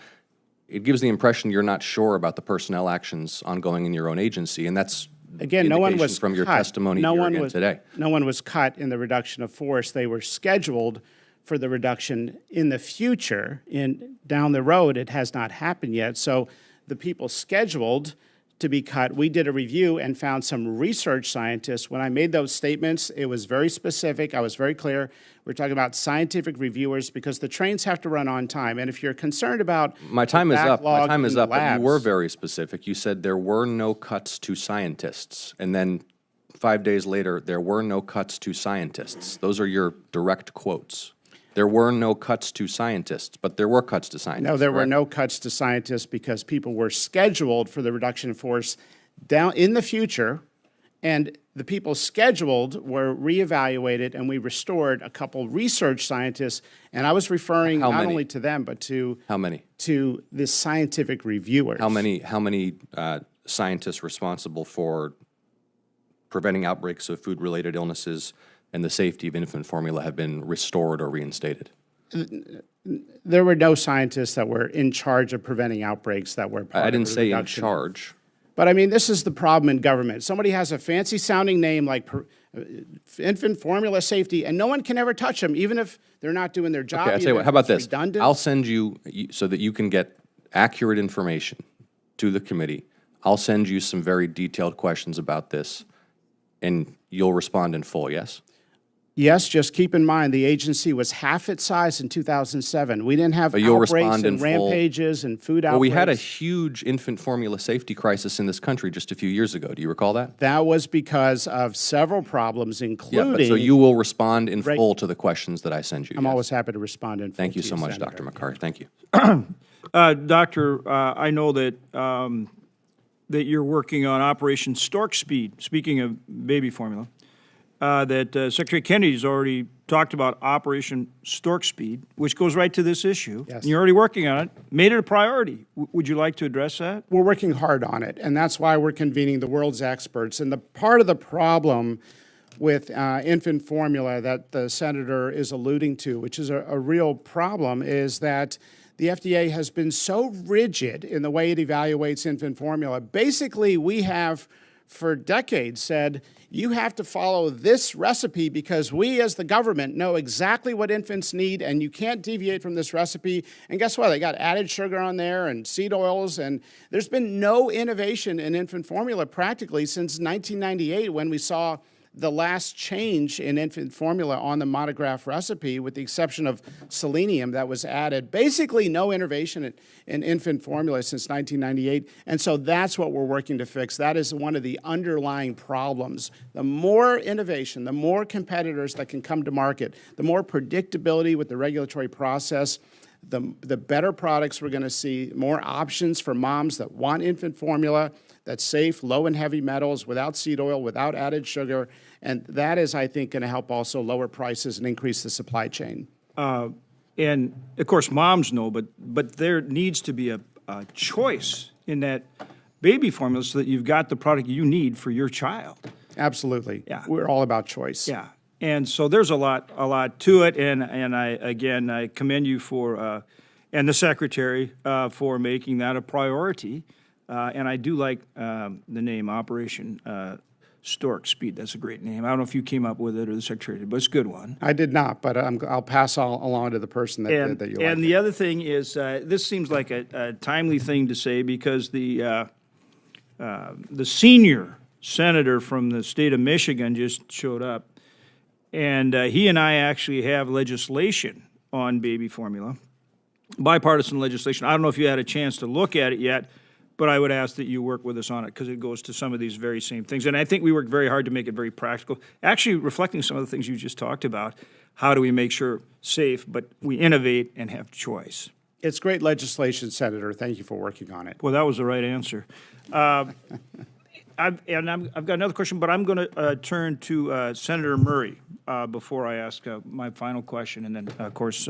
Speaker 6: it gives the impression you're not sure about the personnel actions ongoing in your own agency, and that's
Speaker 2: Again, no one was
Speaker 6: from your
Speaker 2: cut.
Speaker 6: testimony
Speaker 2: no
Speaker 6: here
Speaker 2: one
Speaker 6: again
Speaker 2: was,
Speaker 6: today.
Speaker 2: No one was cut in the reduction of force. They were scheduled for the reduction in the future. Down the road, it has not happened yet. So the people scheduled to be cut. We did a review and found some research scientists. When I made those statements, it was very specific. I was very clear. We're talking about scientific reviewers because the trains have to run on time. And if you're concerned about
Speaker 6: My time is up. My time is up. But you
Speaker 2: labs,
Speaker 6: were very specific. You said there were no cuts to scientists. And then 5 days later, there were no cuts to scientists. Those are your direct quotes. There were no cuts to scientists, but there were cuts to scientists.
Speaker 2: No, there were
Speaker 6: correct?
Speaker 2: no cuts to scientists because people were scheduled for the reduction in force down in the future, and the people scheduled were reevaluated, and we restored a couple research scientists, and I was referring
Speaker 6: How
Speaker 2: not
Speaker 6: many?
Speaker 2: only to them, but to
Speaker 6: How many?
Speaker 2: to the scientific reviewers.
Speaker 6: How many scientists responsible for preventing outbreaks of food-related illnesses and the safety of infant formula have been restored or reinstated?
Speaker 2: There were no scientists that were in charge of preventing outbreaks that were part
Speaker 6: I
Speaker 2: of
Speaker 6: didn't
Speaker 2: the
Speaker 6: say in
Speaker 2: reduction.
Speaker 6: charge.
Speaker 2: But I mean, this is the problem in government. Somebody has a fancy sounding name like infant formula safety, and no one can ever touch them, even if they're not doing their job.
Speaker 6: Okay, I tell you
Speaker 2: even
Speaker 6: what,
Speaker 2: if
Speaker 6: how about
Speaker 2: it's
Speaker 6: this?
Speaker 2: redundant.
Speaker 6: I'll send you, so that you can get accurate information to the committee, I'll send you some very detailed questions about this, and you'll respond in full, yes?
Speaker 2: Yes, just keep in mind, the agency was half its size in 2007. We didn't have
Speaker 6: But you'll
Speaker 2: outbreaks
Speaker 6: respond in
Speaker 2: and
Speaker 6: full.
Speaker 2: rampages and food
Speaker 6: Well,
Speaker 2: outbreaks.
Speaker 6: we had a huge infant formula safety crisis in this country just a few years ago. Do you recall that?
Speaker 2: That was because of several problems,
Speaker 6: Yeah,
Speaker 2: including...
Speaker 6: but so you will respond in full to the questions that I send you.
Speaker 2: I'm
Speaker 6: yes?
Speaker 2: always happy to respond in full
Speaker 6: Thank you
Speaker 2: to
Speaker 6: so much,
Speaker 2: Senator.
Speaker 6: Dr. Makary. Thank you.
Speaker 1: Doctor, I know that that you're working on Operation Stork Speed. Speaking of baby formula, that Secretary Kennedy's already talked about Operation Stork Speed, which goes right to this issue.
Speaker 2: Yes.
Speaker 1: And you're already working on it. Made it a priority. Would you like to address that?
Speaker 2: We're working hard on it, and that's why we're convening the world's experts. And the part of the problem with infant formula that the senator is alluding to, which is a real problem, is that the FDA has been so rigid in the way it evaluates infant formula. Basically, we have for decades said, you have to follow this recipe because we as the government know exactly what infants need and you can't deviate from this recipe. And guess what? They got added sugar on there and seed oils, and there's been no innovation in infant formula practically since 1998 when we saw the last change in infant formula on the monograph recipe, with the exception of selenium that was added. Basically, no innovation in infant formula since 1998, and so that's what we're working to fix. That is one of the underlying problems. The more innovation, the more competitors that can come to market, the more predictability with the regulatory process, the better products we're going to see, more options for moms that want infant formula, that's safe, low in heavy metals, without seed oil, without added sugar, and that is, I think, going to help also lower prices and increase the supply chain.
Speaker 1: And of course, moms know, but there needs to be a choice in that baby formula so that you've got the product you need for your child.
Speaker 2: Absolutely.
Speaker 1: Yeah.
Speaker 2: We're all about choice.
Speaker 1: Yeah, and so there's a lot to it, and I commend you for and the secretary for making that a priority, and I do like the name Operation Stork Speed. That's a great name. I don't know if you came up with it or the secretary did, but it's a good one.
Speaker 2: I did not, but I'll pass all along to the person that did that you like.
Speaker 1: And the other thing is, this seems like a timely thing to say because the senior senator from the state of Michigan just showed up, and he and I actually have legislation on baby formula, bipartisan legislation. I don't know if you had a chance to look at it yet, but I would ask that you work with us on it because it goes to some of these very same things. And I think we worked very hard to make it very practical, actually reflecting some of the things you just talked about. How do we make sure safe, but we innovate and have choice?
Speaker 2: It's great legislation, Senator. Thank you for working on it.
Speaker 1: Well, that was the right answer. I've got another question, but I'm going to turn to Senator Murray before I ask my final question, and then, of course,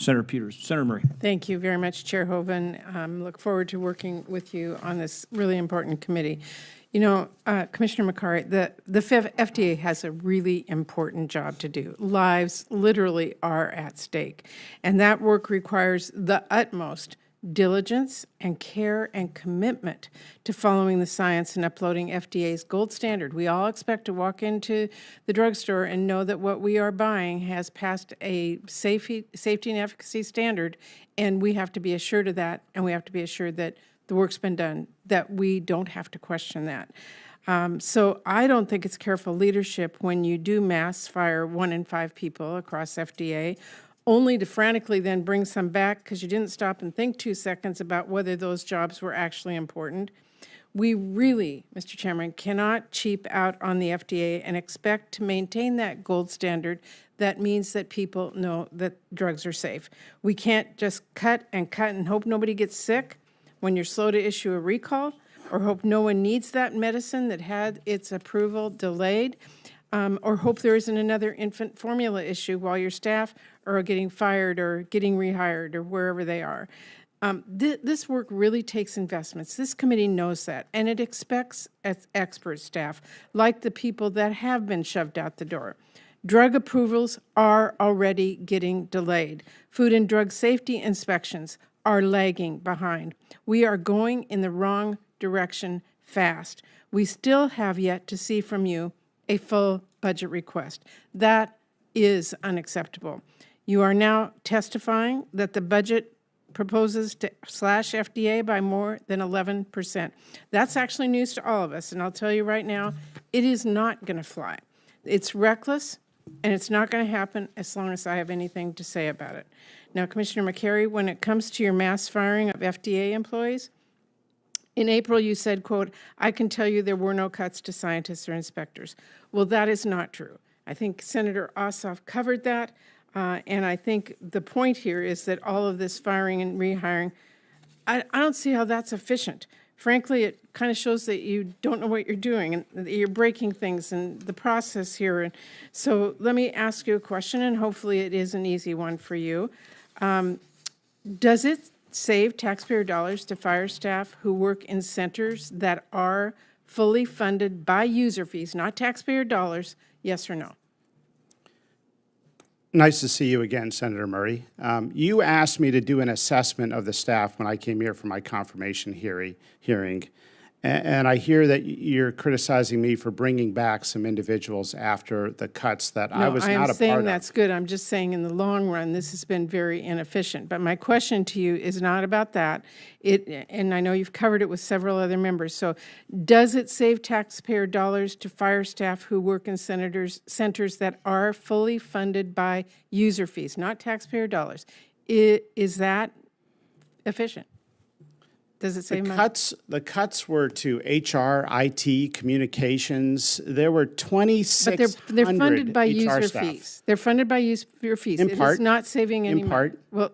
Speaker 1: Senator Peters. Senator Murray.
Speaker 7: Thank you very much, Chair Hoeven. Look forward to working with you on this really important committee. You know, Commissioner Makary, the FDA has a really important job to do. Lives literally are at stake, and that work requires the utmost diligence and care and commitment to following the science and uploading FDA's gold standard. We all expect to walk into the drugstore and know that what we are buying has passed a safety and efficacy standard, and we have to be assured of that, and we have to be assured that the work's been done, that we don't have to question that. So I don't think it's careful leadership when you do mass fire 1 in 5 people across FDA, only to frantically then bring some back because you didn't stop and think 2 seconds about whether those jobs were actually important. We really, Mr. Chairman, cannot cheap out on the FDA and expect to maintain that gold standard that means that people know that drugs are safe. We can't just cut and hope nobody gets sick when you're slow to issue a recall, or hope no one needs that medicine that had its approval delayed, or hope there isn't another infant formula issue while your staff are getting fired or getting rehired or wherever they are. This work really takes investments. This committee knows that, and it expects expert staff, like the people that have been shoved out the door. Drug approvals are already getting delayed. Food and drug safety inspections are lagging behind. We are going in the wrong direction fast. We still have yet to see from you a full budget request. That is unacceptable. You are now testifying that the budget proposes to slash FDA by more than 11%. That's actually news to all of us, and I'll tell you right now, it is not going to fly. It's reckless, and it's not going to happen as long as I have anything to say about it. Now, Commissioner Makary, when it comes to your mass firing of FDA employees, in April you said, quote, "I can tell you there were no cuts to scientists or inspectors." Well, that is not true. I think Senator Ossoff covered that. And I think the point here is that all of this firing and rehiring, I don't see how that's efficient. Frankly, it kind of shows that you don't know what you're doing and that you're breaking things in the process here. And so let me ask you a question, and hopefully it is an easy one for you. Does it save taxpayer dollars to fire staff who work in centers that are fully funded by user fees, not taxpayer dollars, yes or no?
Speaker 2: Nice to see you again, Senator Murray. You asked me to do an assessment of the staff when I came here for my confirmation hearing. And I hear that you're criticizing me for bringing back some individuals after the cuts that I was not a part of.
Speaker 7: I'm saying that's good. I'm just saying in the long run, this has been very inefficient. But my question to you is not about that. And I know you've covered it with several other members. So does it save taxpayer dollars to fire staff who work in centers that are fully funded by user fees, not taxpayer dollars? Is that efficient? Does it save money?
Speaker 2: The cuts were to HR, IT, communications. There were 2,600
Speaker 7: But they're funded by
Speaker 2: HR
Speaker 7: user
Speaker 2: staff.
Speaker 7: fees. They're funded by user fees.
Speaker 2: In part.
Speaker 7: It is not saving any
Speaker 2: In
Speaker 7: money.
Speaker 2: part.
Speaker 7: Well,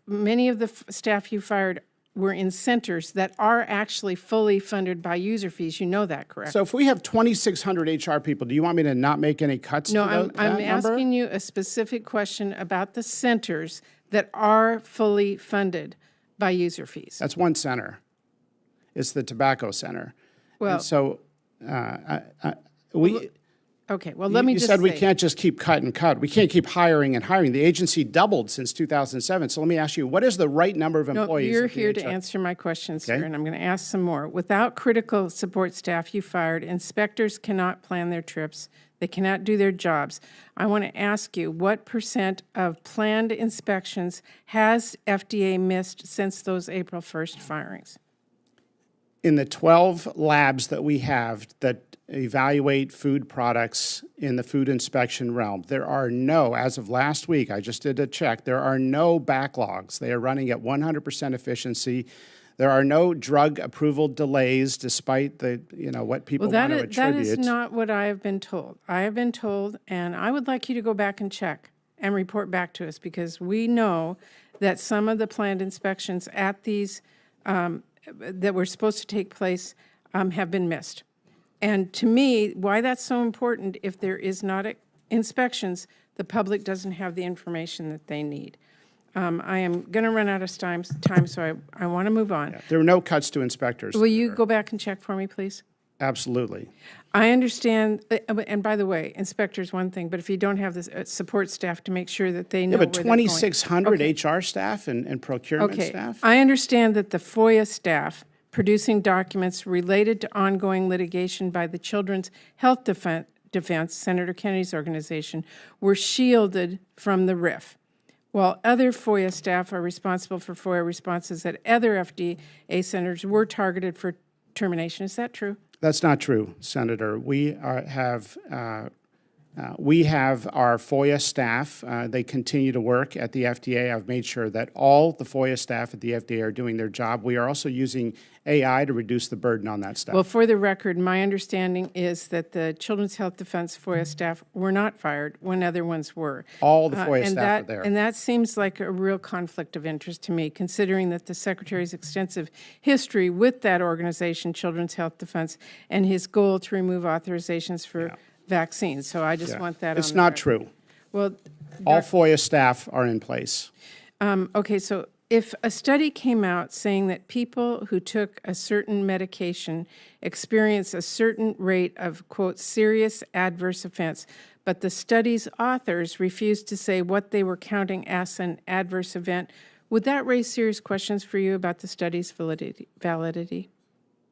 Speaker 7: many of the staff you fired were in centers that are actually fully funded by user fees. You know that, correct?
Speaker 2: So if we have 2,600 HR people, do you want me to not make any cuts
Speaker 7: No,
Speaker 2: to
Speaker 7: I'm
Speaker 2: that number?
Speaker 7: asking you a specific question about the centers that are fully funded by user fees.
Speaker 2: That's one center. It's the tobacco center.
Speaker 7: Well,
Speaker 2: and so
Speaker 7: okay, well, let me
Speaker 2: you
Speaker 7: just
Speaker 2: said we
Speaker 7: say-
Speaker 2: can't just keep cut and cut. We can't keep hiring and hiring. The agency doubled since 2007. So let me ask you, what is the right number of employees?
Speaker 7: No, you're
Speaker 2: at the
Speaker 7: here to
Speaker 2: HR?
Speaker 7: answer my questions,
Speaker 2: Okay.
Speaker 7: sir, and I'm going to ask some more. Without critical support staff you fired, inspectors cannot plan their trips. They cannot do their jobs. I want to ask you, what % of planned inspections has FDA missed since those April 1st firings?
Speaker 2: In the 12 labs that we have that evaluate food products in the food inspection realm, there are no, as of last week, I just did a check, there are no backlogs. They are running at 100% efficiency. There are no drug approval delays, despite the, what people want to attribute.
Speaker 7: That is not what I have been told. I have been told, and I would like you to go back and check and report back to us, because we know that some of the planned inspections at these that were supposed to take place have been missed. And to me, why that's so important, if there is not inspections, the public doesn't have the information that they need. I am going to run out of time, so I want to move on.
Speaker 2: Yeah, there were no cuts to inspectors.
Speaker 7: Will you go back and check for me, please?
Speaker 2: Absolutely.
Speaker 7: I understand, and by the way, inspectors one thing, but if you don't have the support staff to make sure that they know
Speaker 2: Yeah,
Speaker 7: where
Speaker 2: but
Speaker 7: they're going.
Speaker 2: 2,600
Speaker 7: Okay.
Speaker 2: HR staff and procurement
Speaker 7: Okay,
Speaker 2: staff?
Speaker 7: I understand that the FOIA staff producing documents related to ongoing litigation by the Children's Health Defense, Senator Kennedy's organization, were shielded from the RIF. while other FOIA staff are responsible for FOIA responses at other FDA centers were targeted for termination. Is that true?
Speaker 2: That's not true, Senator. We have our FOIA staff. They continue to work at the FDA. I've made sure that all the FOIA staff at the FDA are doing their job. We are also using AI to reduce the burden on that staff.
Speaker 7: Well, for the record, my understanding is that the Children's Health Defense FOIA staff were not fired when other ones were.
Speaker 2: All the FOIA staff are there.
Speaker 7: And that seems like a real conflict of interest to me, considering that the Secretary's extensive history with that organization, Children's Health Defense, and his goal to remove authorizations for vaccines. So I just want that on
Speaker 2: It's
Speaker 7: the
Speaker 2: not
Speaker 7: record.
Speaker 2: true.
Speaker 7: Well,
Speaker 2: All FOIA staff are in place.
Speaker 7: okay, so if a study came out saying that people who took a certain medication experience a certain rate of, quote, serious adverse events, but the study's authors refused to say what they were counting as an adverse event, would that raise serious questions for you about the study's validity?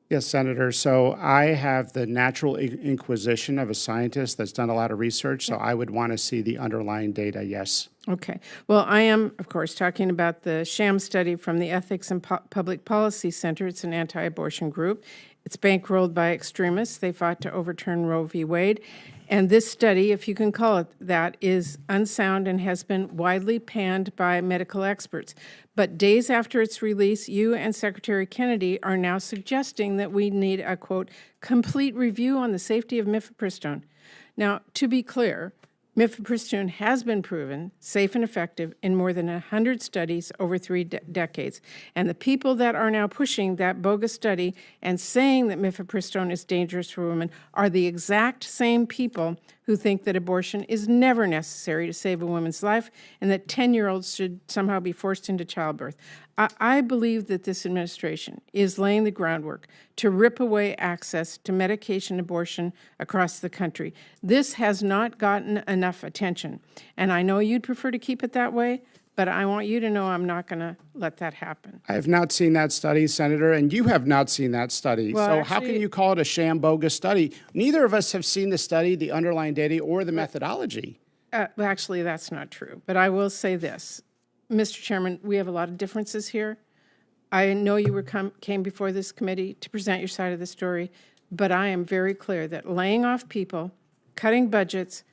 Speaker 2: Yes, Senator. So I have the natural inquisition of a scientist that's done a lot of research, so I would want to see the underlying data, yes.
Speaker 7: Okay. Well, I am, of course, talking about the sham study from the Ethics and Public Policy Center. It's an anti-abortion group. It's bankrolled by extremists. They fought to overturn Roe v. Wade. And this study, if you can call it that, is unsound and has been widely panned by medical experts. But days after its release, you and Secretary Kennedy are now suggesting that we need a, quote, complete review on the safety of mifepristone. Now, to be clear, mifepristone has been proven safe and effective in more than 100 studies over 3 decades. And the people that are now pushing that bogus study and saying that mifepristone is dangerous for women are the exact same people who think that abortion is never necessary to save a woman's life and that 10-year-olds should somehow be forced into childbirth. I believe that this administration is laying the groundwork to rip away access to medication abortion across the country. This has not gotten enough attention, and I know you'd prefer to keep it that way, but I want you to know I'm not going to let that happen.
Speaker 2: I have not seen that study, Senator, and you have not seen that study.
Speaker 7: Well,
Speaker 2: so how can you call it a sham bogus study? Neither of us have seen the study, the underlying data, or the methodology.
Speaker 7: Actually, that's not true, but I will say this. Mr. Chairman, we have a lot of differences here. I know you came before this committee to present your side of the story, but I am very clear that laying off people, cutting budgets,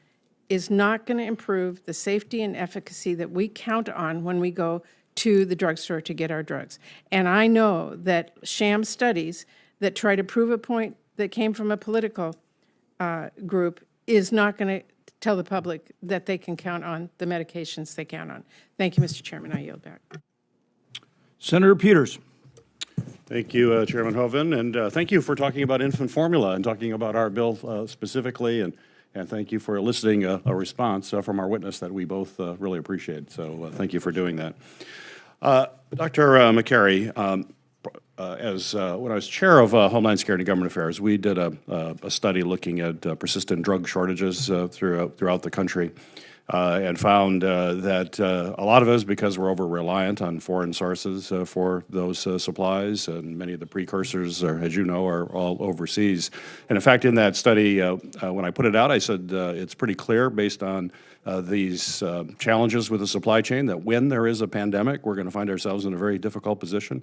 Speaker 7: is not going to improve the safety and efficacy that we count on when we go to the drugstore to get our drugs. And I know that sham studies that try to prove a point that came from a political group is not going to tell the public that they can count on the medications they count on. Thank you, Mr. Chairman. I yield back.
Speaker 1: Senator Peters.
Speaker 8: Thank you, Chairman Hoeven, and thank you for talking about infant formula and talking about our bill specifically, and thank you for eliciting a response from our witness that we both really appreciate. So thank you for doing that. Dr. Makary, when I was chair of Homeland Security and Government Affairs, we did a study looking at persistent drug shortages throughout the country and found that a lot of it is because we're over-reliant on foreign sources for those supplies, and many of the precursors, as you know, are all overseas. And in fact, in that study, when I put it out, I said it's pretty clear based on these challenges with the supply chain that when there is a pandemic, we're going to find ourselves in a very difficult position.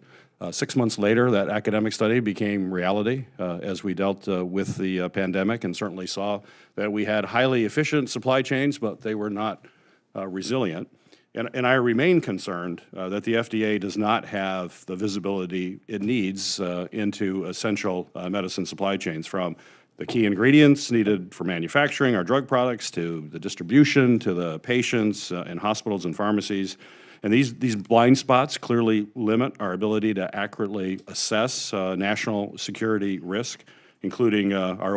Speaker 8: 6 months later, that academic study became reality as we dealt with the pandemic, and certainly saw that we had highly efficient supply chains, but they were not resilient. And I remain concerned that the FDA does not have the visibility it needs into essential medicine supply chains, from the key ingredients needed for manufacturing our drug products to the distribution to the patients in hospitals and pharmacies. And these blind spots clearly limit our ability to accurately assess national security risk, including our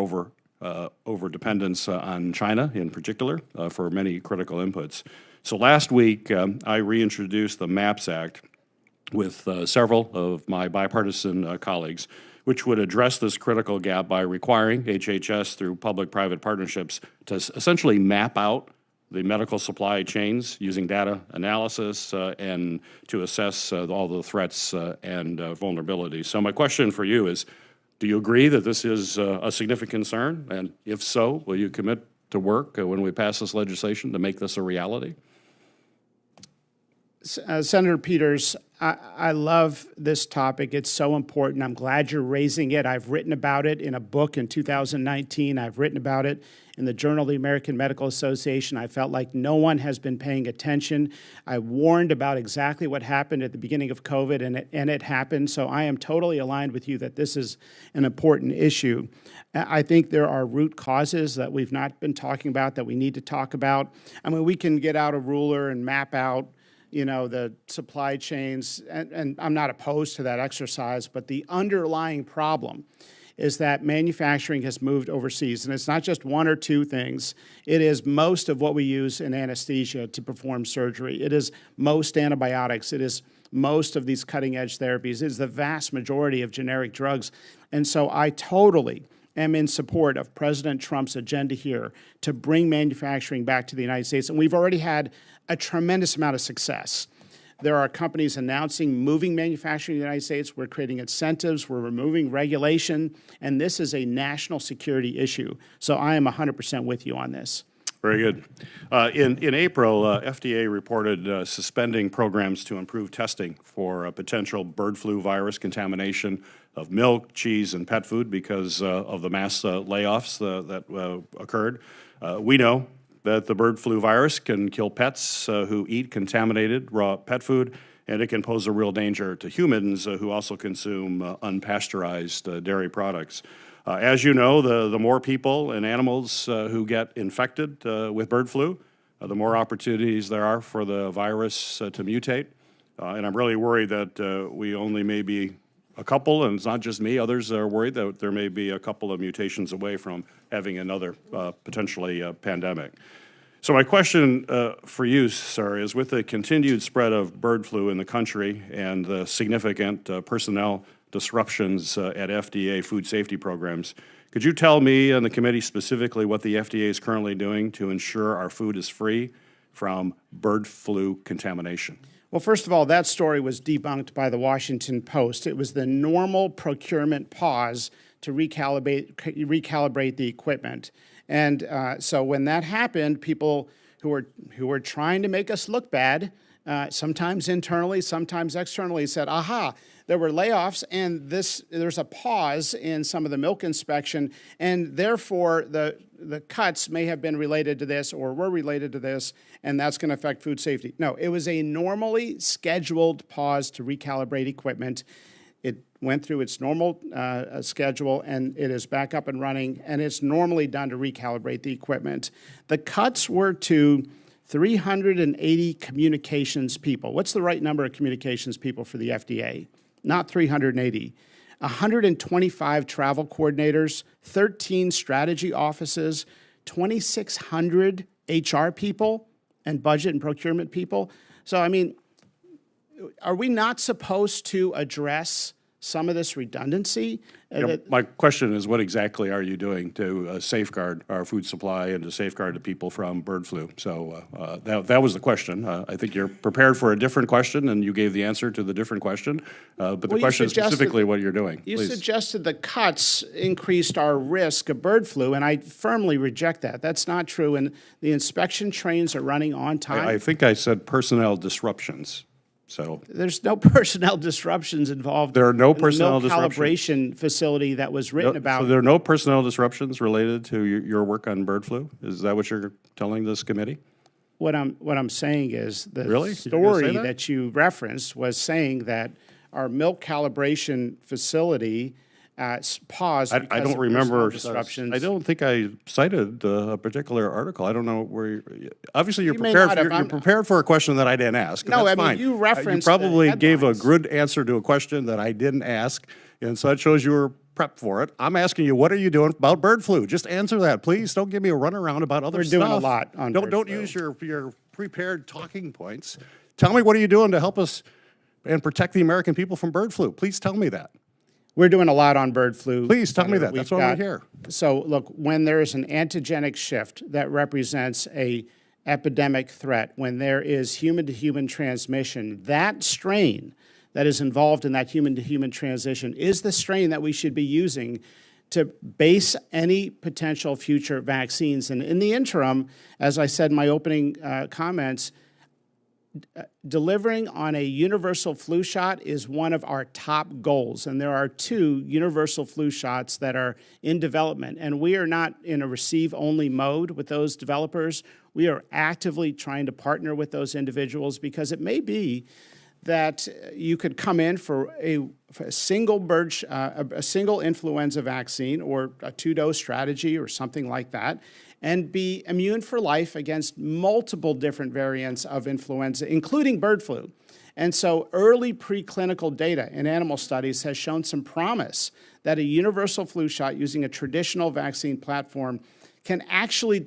Speaker 8: over-dependence on China in particular for many critical inputs. So last week, I reintroduced the MAPS Act with several of my bipartisan colleagues, which would address this critical gap by requiring HHS through public-private partnerships to essentially map out the medical supply chains using data analysis and to assess all the threats and vulnerabilities. So my question for you is, do you agree that this is a significant concern? And if so, will you commit to work when we pass this legislation to make this a reality?
Speaker 2: Senator Peters, I love this topic. It's so important. I'm glad you're raising it. I've written about it in a book in 2019. I've written about it in the Journal of the American Medical Association. I felt like no one has been paying attention. I warned about exactly what happened at the beginning of COVID, and it happened. So I am totally aligned with you that this is an important issue. I think there are root causes that we've not been talking about that we need to talk about. I mean, we can get out a ruler and map out, you know, the supply chains, and I'm not opposed to that exercise, but the underlying problem is that manufacturing has moved overseas. And it's not just one or two things. It is most of what we use in anesthesia to perform surgery. It is most antibiotics. It is most of these cutting-edge therapies. It is the vast majority of generic drugs. And so I totally am in support of President Trump's agenda here to bring manufacturing back to the United States. And we've already had a tremendous amount of success. There are companies announcing moving manufacturing to the United States. We're creating incentives. We're removing regulation. And this is a national security issue. So I am 100% with you on this.
Speaker 8: Very good. In April, FDA reported suspending programs to improve testing for potential bird flu virus contamination of milk, cheese, and pet food because of the mass layoffs that occurred. We know that the bird flu virus can kill pets who eat contaminated raw pet food, and it can pose a real danger to humans who also consume unpasteurized dairy products. As you know, the more people and animals who get infected with bird flu, the more opportunities there are for the virus to mutate. And I'm really worried that we only may be a couple, and it's not just me, others are worried that there may be a couple of mutations away from having another potentially pandemic. So my question for you, sir, is with the continued spread of bird flu in the country and the significant personnel disruptions at FDA food safety programs, could you tell me and the committee specifically what the FDA is currently doing to ensure our food is free from bird flu contamination?
Speaker 2: Well, first of all, that story was debunked by the Washington Post. It was the normal procurement pause to recalibrate the equipment. And so when that happened, people who were trying to make us look bad, sometimes internally, sometimes externally, said, aha, there were layoffs, and there's a pause in some of the milk inspection, and therefore the cuts may have been related to this or were related to this, and that's going to affect food safety. No, it was a normally scheduled pause to recalibrate equipment. It went through its normal schedule, and it is back up and running, and it's normally done to recalibrate the equipment. The cuts were to 380 communications people. What's the right number of communications people for the FDA? Not 380. 125 travel coordinators, 13 strategy offices, 2,600 HR people, and budget and procurement people. So, I mean, are we not supposed to address some of this redundancy?
Speaker 8: My question is, what exactly are you doing to safeguard our food supply and to safeguard the people from bird flu? So that was the question. I think you're prepared for a different question, and you gave the answer to the different question. But the question is specifically what you're doing.
Speaker 2: You
Speaker 8: Please.
Speaker 2: suggested the cuts increased our risk of bird flu, and I firmly reject that. That's not true, and the inspection trains are running on time.
Speaker 8: I think I said personnel disruptions. So
Speaker 2: there's no personnel disruptions involved.
Speaker 8: There are no personnel disruptions.
Speaker 2: Calibration facility that was written about.
Speaker 8: So there are no personnel disruptions related to your work on bird flu? Is that what you're telling this committee?
Speaker 2: What I'm saying is the
Speaker 8: Really?
Speaker 2: story that you referenced was saying that our milk calibration facility paused because
Speaker 8: I don't
Speaker 2: of
Speaker 8: remember
Speaker 2: disruptions.
Speaker 8: I don't think I cited a particular article. I don't know where. Obviously, you're
Speaker 2: may
Speaker 8: prepared.
Speaker 2: not have.
Speaker 8: You're prepared for a question that I didn't ask.
Speaker 2: No,
Speaker 8: That's
Speaker 2: I mean,
Speaker 8: fine.
Speaker 2: you referenced
Speaker 8: You probably
Speaker 2: the
Speaker 8: gave a
Speaker 2: headlines.
Speaker 8: good answer to a question that I didn't ask, and so that shows you were prepped for it. I'm asking you, what are you doing about bird flu? Just answer that, please. Don't give me a runaround about other stuff.
Speaker 2: We're doing a lot on bird
Speaker 8: Don't
Speaker 2: flu.
Speaker 8: use your prepared talking points. Tell me, what are you doing to help us and protect the American people from bird flu? Please tell me that.
Speaker 2: We're doing a lot on bird flu.
Speaker 8: Please tell me that.
Speaker 2: We've
Speaker 8: That's why we're here.
Speaker 2: So look, when there is an antigenic shift that represents a epidemic threat, when there is human-to-human transmission, that strain that is involved in that human-to-human transition is the strain that we should be using to base any potential future vaccines. And in the interim, as I said in my opening comments, delivering on a universal flu shot is one of our top goals, and there are 2 universal flu shots that are in development, and we are not in a receive-only mode with those developers. We are actively trying to partner with those individuals because it may be that you could come in for a single a single influenza vaccine or a 2-dose strategy or something like that, and be immune for life against multiple different variants of influenza, including bird flu. And so early preclinical data in animal studies has shown some promise that a universal flu shot using a traditional vaccine platform can actually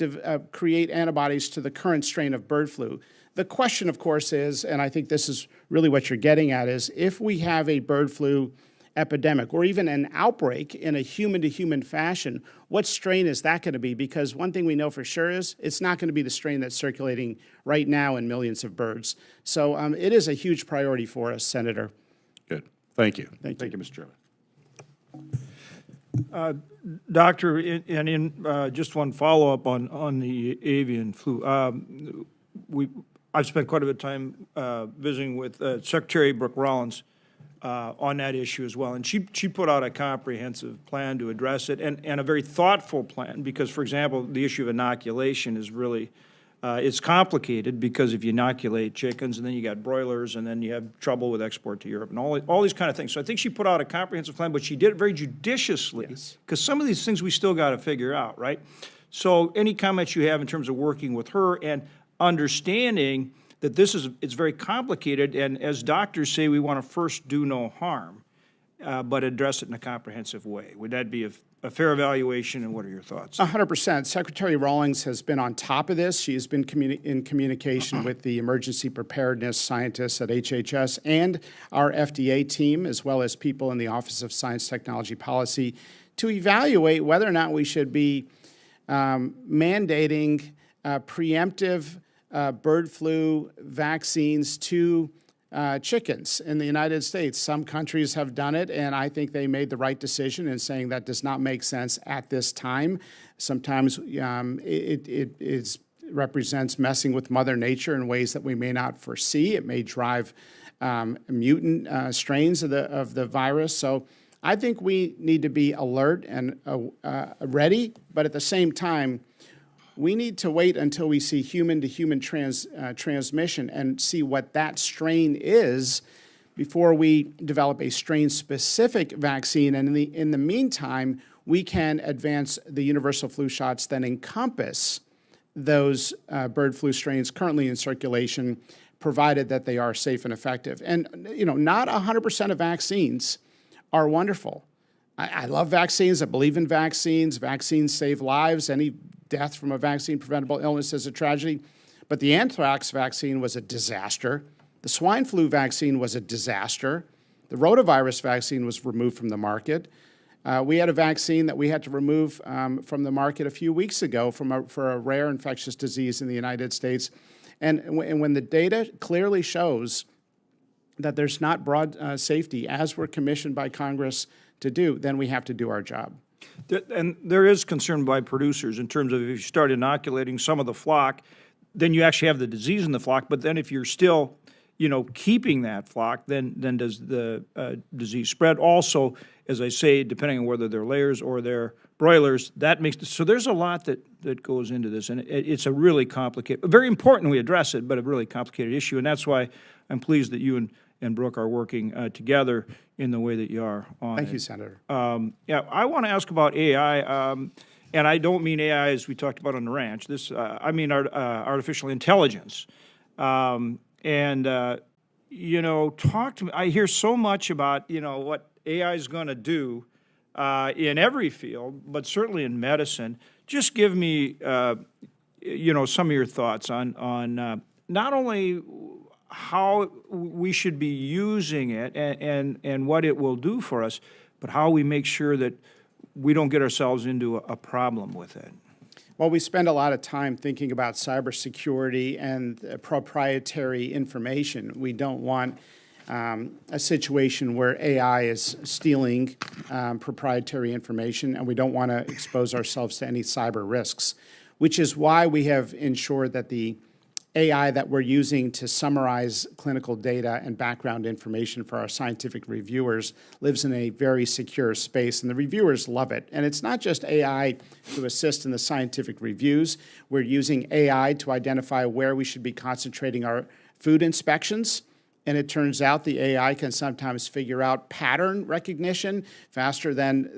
Speaker 2: create antibodies to the current strain of bird flu. The question, of course, is, and I think this is really what you're getting at, is if we have a bird flu epidemic or even an outbreak in a human-to-human fashion, what strain is that going to be? Because one thing we know for sure is it's not going to be the strain that's circulating right now in millions of birds. So it is a huge priority for us, Senator.
Speaker 8: Good. Thank you.
Speaker 2: Thank you.
Speaker 8: Mr. Chairman.
Speaker 1: Doctor, just one follow-up on the avian flu. I've spent quite a bit of time visiting with Secretary Brooke Rollins on that issue as well, and she put out a comprehensive plan to address it, and a very thoughtful plan, because, for example, the issue of inoculation is really, it's complicated, because if you inoculate chickens, and then you got broilers, and then you have trouble with export to Europe, and all these kind of things. So I think she put out a comprehensive plan, but she did it very judiciously, because some of these things we still got to figure out, right? So any comments you have in terms of working with her and understanding that it's very complicated, and as doctors say, we want to first do no harm, but address it in a comprehensive way. Would that be a fair evaluation, and what are your thoughts?
Speaker 2: 100%. Secretary Rawlings has been on top of this. She has been in communication with the emergency preparedness scientists at HHS and our FDA team, as well as people in the Office of Science, Technology, Policy, to evaluate whether or not we should be mandating preemptive bird flu vaccines to chickens in the United States. Some countries have done it, and I think they made the right decision in saying that does not make sense at this time. Sometimes it represents messing with Mother Nature in ways that we may not foresee. It may drive mutant strains of the virus. So I think we need to be alert and ready, but at the same time, we need to wait until we see human-to-human transmission and see what that strain is before we develop a strain-specific vaccine. And in the meantime, we can advance the universal flu shots that encompass those bird flu strains currently in circulation, provided that they are safe and effective. And, not 100% of vaccines are wonderful. I love vaccines. I believe in vaccines. Vaccines save lives. Any death from a vaccine-preventable illness is a tragedy. But the anthrax vaccine was a disaster. The swine flu vaccine was a disaster. The rotavirus vaccine was removed from the market. We had a vaccine that we had to remove from the market a few weeks ago for a rare infectious disease in the United States. And when the data clearly shows that there's not broad safety, as we're commissioned by Congress to do, then we have to do our job.
Speaker 1: And there is concern by producers in terms of if you start inoculating some of the flock, then you actually have the disease in the flock. But then if you're still, keeping that flock, then does the disease spread? Also, as I say, depending on whether they're layers or they're broilers, that makes so there's a lot that goes into this, and it's a really complicated, very important we address it, but a really complicated issue, and that's why I'm pleased that you and Brooke are working together in the way that you are on
Speaker 2: Thank you, Senator.
Speaker 1: I want to ask about AI, and I don't mean AI as we talked about on the ranch. I mean artificial intelligence. Talk to me. I hear so much about, what AI is going to do in every field, but certainly in medicine. Just give me, some of your thoughts on not only how we should be using it and what it will do for us, but how we make sure that we don't get ourselves into a problem with it.
Speaker 2: Well, we spend a lot of time thinking about cybersecurity and proprietary information. We don't want a situation where AI is stealing proprietary information, and we don't want to expose ourselves to any cyber risks, which is why we have ensured that the AI that we're using to summarize clinical data and background information for our scientific reviewers lives in a very secure space, and the reviewers love it. And it's not just AI to assist in the scientific reviews. We're using AI to identify where we should be concentrating our food inspections. And it turns out the AI can sometimes figure out pattern recognition faster than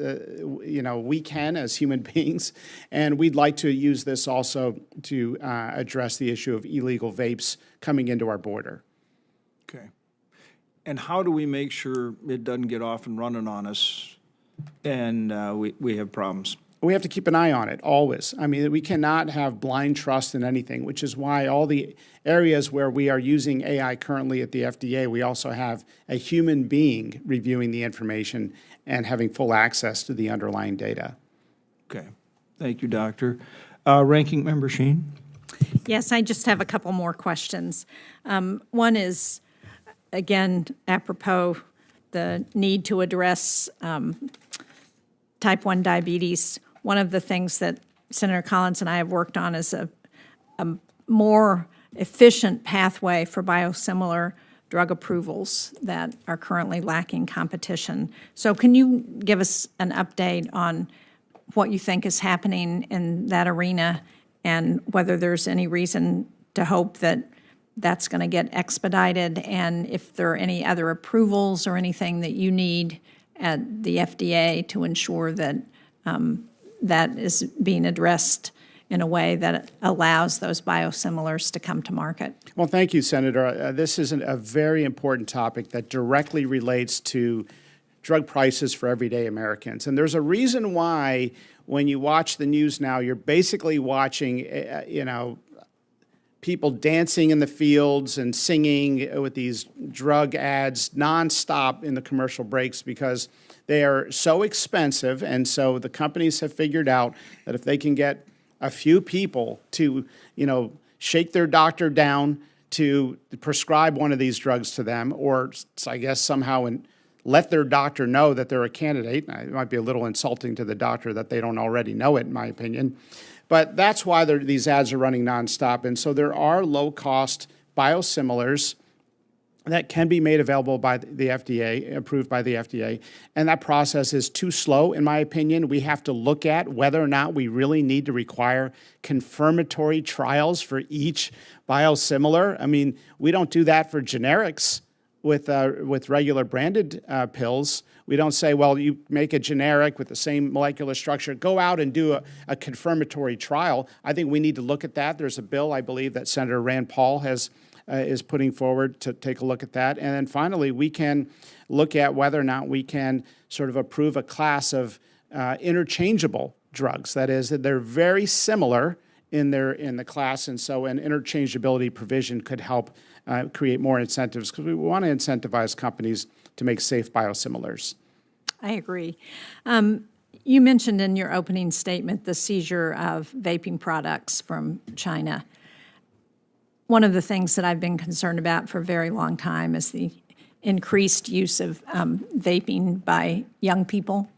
Speaker 2: we can as human beings. And we'd like to use this also to address the issue of illegal vapes coming into our border.
Speaker 1: Okay. And how do we make sure it doesn't get off and running on us and we have problems?
Speaker 2: We have to keep an eye on it, always. I mean, we cannot have blind trust in anything, which is why all the areas where we are using AI currently at the FDA, we also have a human being reviewing the information and having full access to the underlying data.
Speaker 1: Okay. Thank you, Doctor. Ranking Member Sheen?
Speaker 3: Yes, I just have a couple more questions. One is, again, apropos the need to address type 1 diabetes. One of the things that Senator Collins and I have worked on is a more efficient pathway for biosimilar drug approvals that are currently lacking competition. So can you give us an update on what you think is happening in that arena and whether there's any reason to hope that that's going to get expedited, and if there are any other approvals or anything that you need at the FDA to ensure that that is being addressed in a way that allows those biosimilars to come to market?
Speaker 2: Well, thank you, Senator. This is a very important topic that directly relates to drug prices for everyday Americans. And there's a reason why when you watch the news now, you're basically watching, people dancing in the fields and singing with these drug ads nonstop in the commercial breaks because they are so expensive. And so the companies have figured out that if they can get a few people to, shake their doctor down to prescribe one of these drugs to them, or I guess somehow let their doctor know that they're a candidate. It might be a little insulting to the doctor that they don't already know it, in my opinion. But that's why these ads are running nonstop. And so there are low-cost biosimilars that can be made available by the FDA, approved by the FDA. And that process is too slow, in my opinion. We have to look at whether or not we really need to require confirmatory trials for each biosimilar. I mean, we don't do that for generics with regular branded pills. We don't say, well, you make a generic with the same molecular structure, go out and do a confirmatory trial. I think we need to look at that. There's a bill, I believe, that Senator Rand Paul is putting forward to take a look at that. And then finally, we can look at whether or not we can sort of approve a class of interchangeable drugs. That is, that they're very similar in the class, and so an interchangeability provision could help create more incentives, because we want to incentivize companies to make safe biosimilars.
Speaker 3: I agree. You mentioned in your opening statement the seizure of vaping products from China. One of the things that I've been concerned about for a very long time is the increased use of vaping by young people,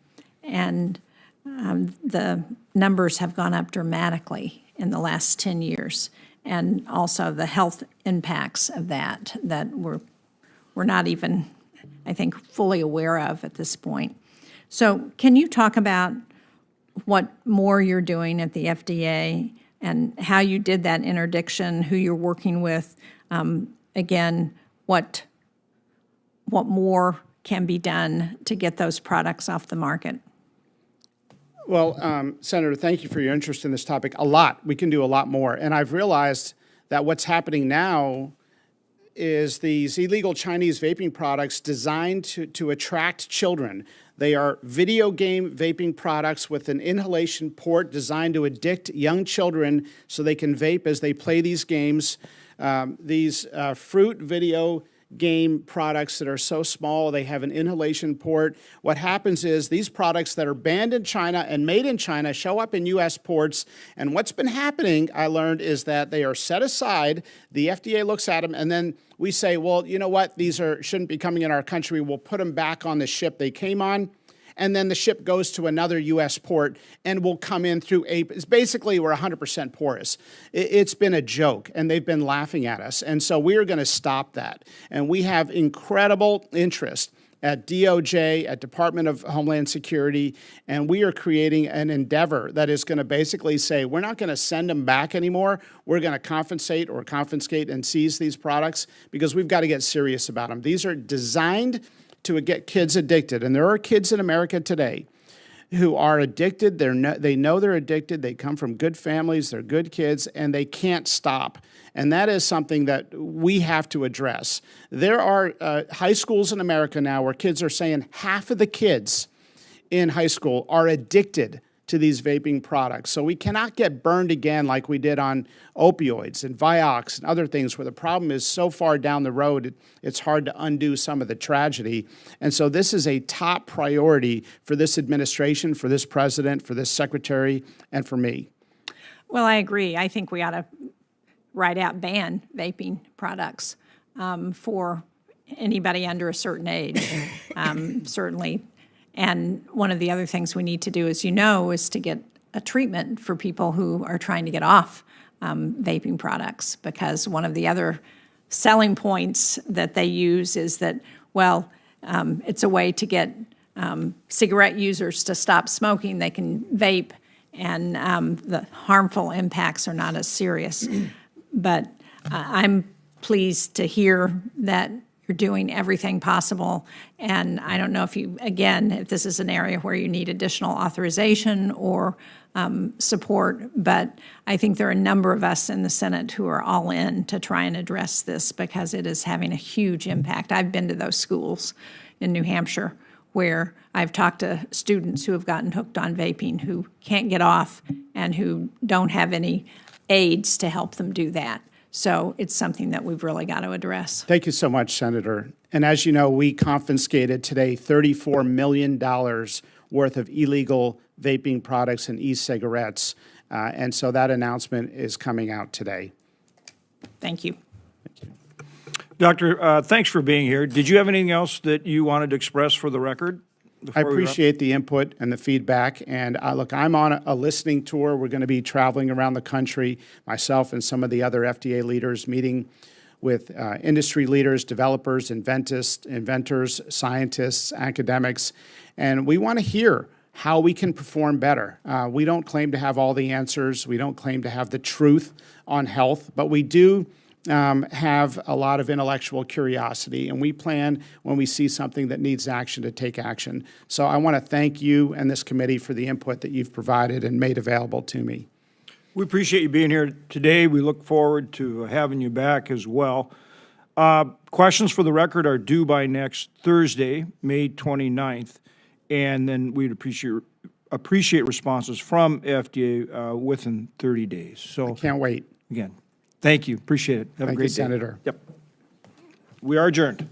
Speaker 3: and the numbers have gone up dramatically in the last 10 years, and also the health impacts of that we're not even, I think, fully aware of at this point. So can you talk about what more you're doing at the FDA and how you did that interdiction, who you're working with, again, what more can be done to get those products off the market?
Speaker 2: Well, Senator, thank you for your interest in this topic. A lot. We can do a lot more. And I've realized that what's happening now is these illegal Chinese vaping products designed to attract children. They are video game vaping products with an inhalation port designed to addict young children so they can vape as they play these games. These fruit video game products that are so small, they have an inhalation port. What happens is these products that are banned in China and made in China show up in U.S. ports, and what's been happening, I learned, is that they are set aside, the FDA looks at them, and then we say, well, you know what, these shouldn't be coming in our country, we'll put them back on the ship they came on. and then the ship goes to another U.S. port and will come in through it's basically we're 100% porous. It's been a joke, and they've been laughing at us. And so we are going to stop that. And we have incredible interest at DOJ, at Department of Homeland Security, and we are creating an endeavor that is going to basically say, we're not going to send them back anymore. We're going to confiscate and seize these products because we've got to get serious about them. These are designed to get kids addicted, and there are kids in America today who are addicted. They know they're addicted. They come from good families. They're good kids, and they can't stop. And that is something that we have to address. There are high schools in America now where kids are saying half of the kids in high school are addicted to these vaping products. So we cannot get burned again like we did on opioids and Vioxx and other things where the problem is so far down the road, it's hard to undo some of the tragedy. And so this is a top priority for this administration, for this president, for this secretary, and for me.
Speaker 3: Well, I agree. I think we ought to right out ban vaping products for anybody under a certain age, certainly. And one of the other things we need to do, as you know, is to get a treatment for people who are trying to get off vaping products, because one of the other selling points that they use is that, well, it's a way to get cigarette users to stop smoking. They can vape, and the harmful impacts are not as serious. But I'm pleased to hear that you're doing everything possible. And I don't know if if this is an area where you need additional authorization or support, but I think there are a number of us in the Senate who are all in to try and address this because it is having a huge impact. I've been to those schools in New Hampshire where I've talked to students who have gotten hooked on vaping, who can't get off and who don't have any aids to help them do that. So it's something that we've really got to address.
Speaker 2: Thank you so much, Senator. And as you know, we confiscated today $34 million worth of illegal vaping products and e-cigarettes. And so that announcement is coming out today.
Speaker 3: Thank you.
Speaker 1: Doctor, thanks for being here. Did you have anything else that you wanted to express for the record?
Speaker 2: I appreciate the input and the feedback. And look, I'm on a listening tour. We're going to be traveling around the country, myself and some of the other FDA leaders, meeting with industry leaders, developers, inventors, scientists, academics. And we want to hear how we can perform better. We don't claim to have all the answers. We don't claim to have the truth on health, but we do have a lot of intellectual curiosity, and we plan when we see something that needs action to take action. So I want to thank you and this committee for the input that you've provided and made available to me.
Speaker 1: We appreciate you being here today. We look forward to having you back as well. Questions for the record are due by next Thursday, May 29th, and then we'd appreciate responses from FDA within 30 days. So
Speaker 2: I can't wait.
Speaker 1: Again, thank you. Appreciate it. Have a great day.
Speaker 2: Thank you, Senator.
Speaker 1: Yep. We are adjourned.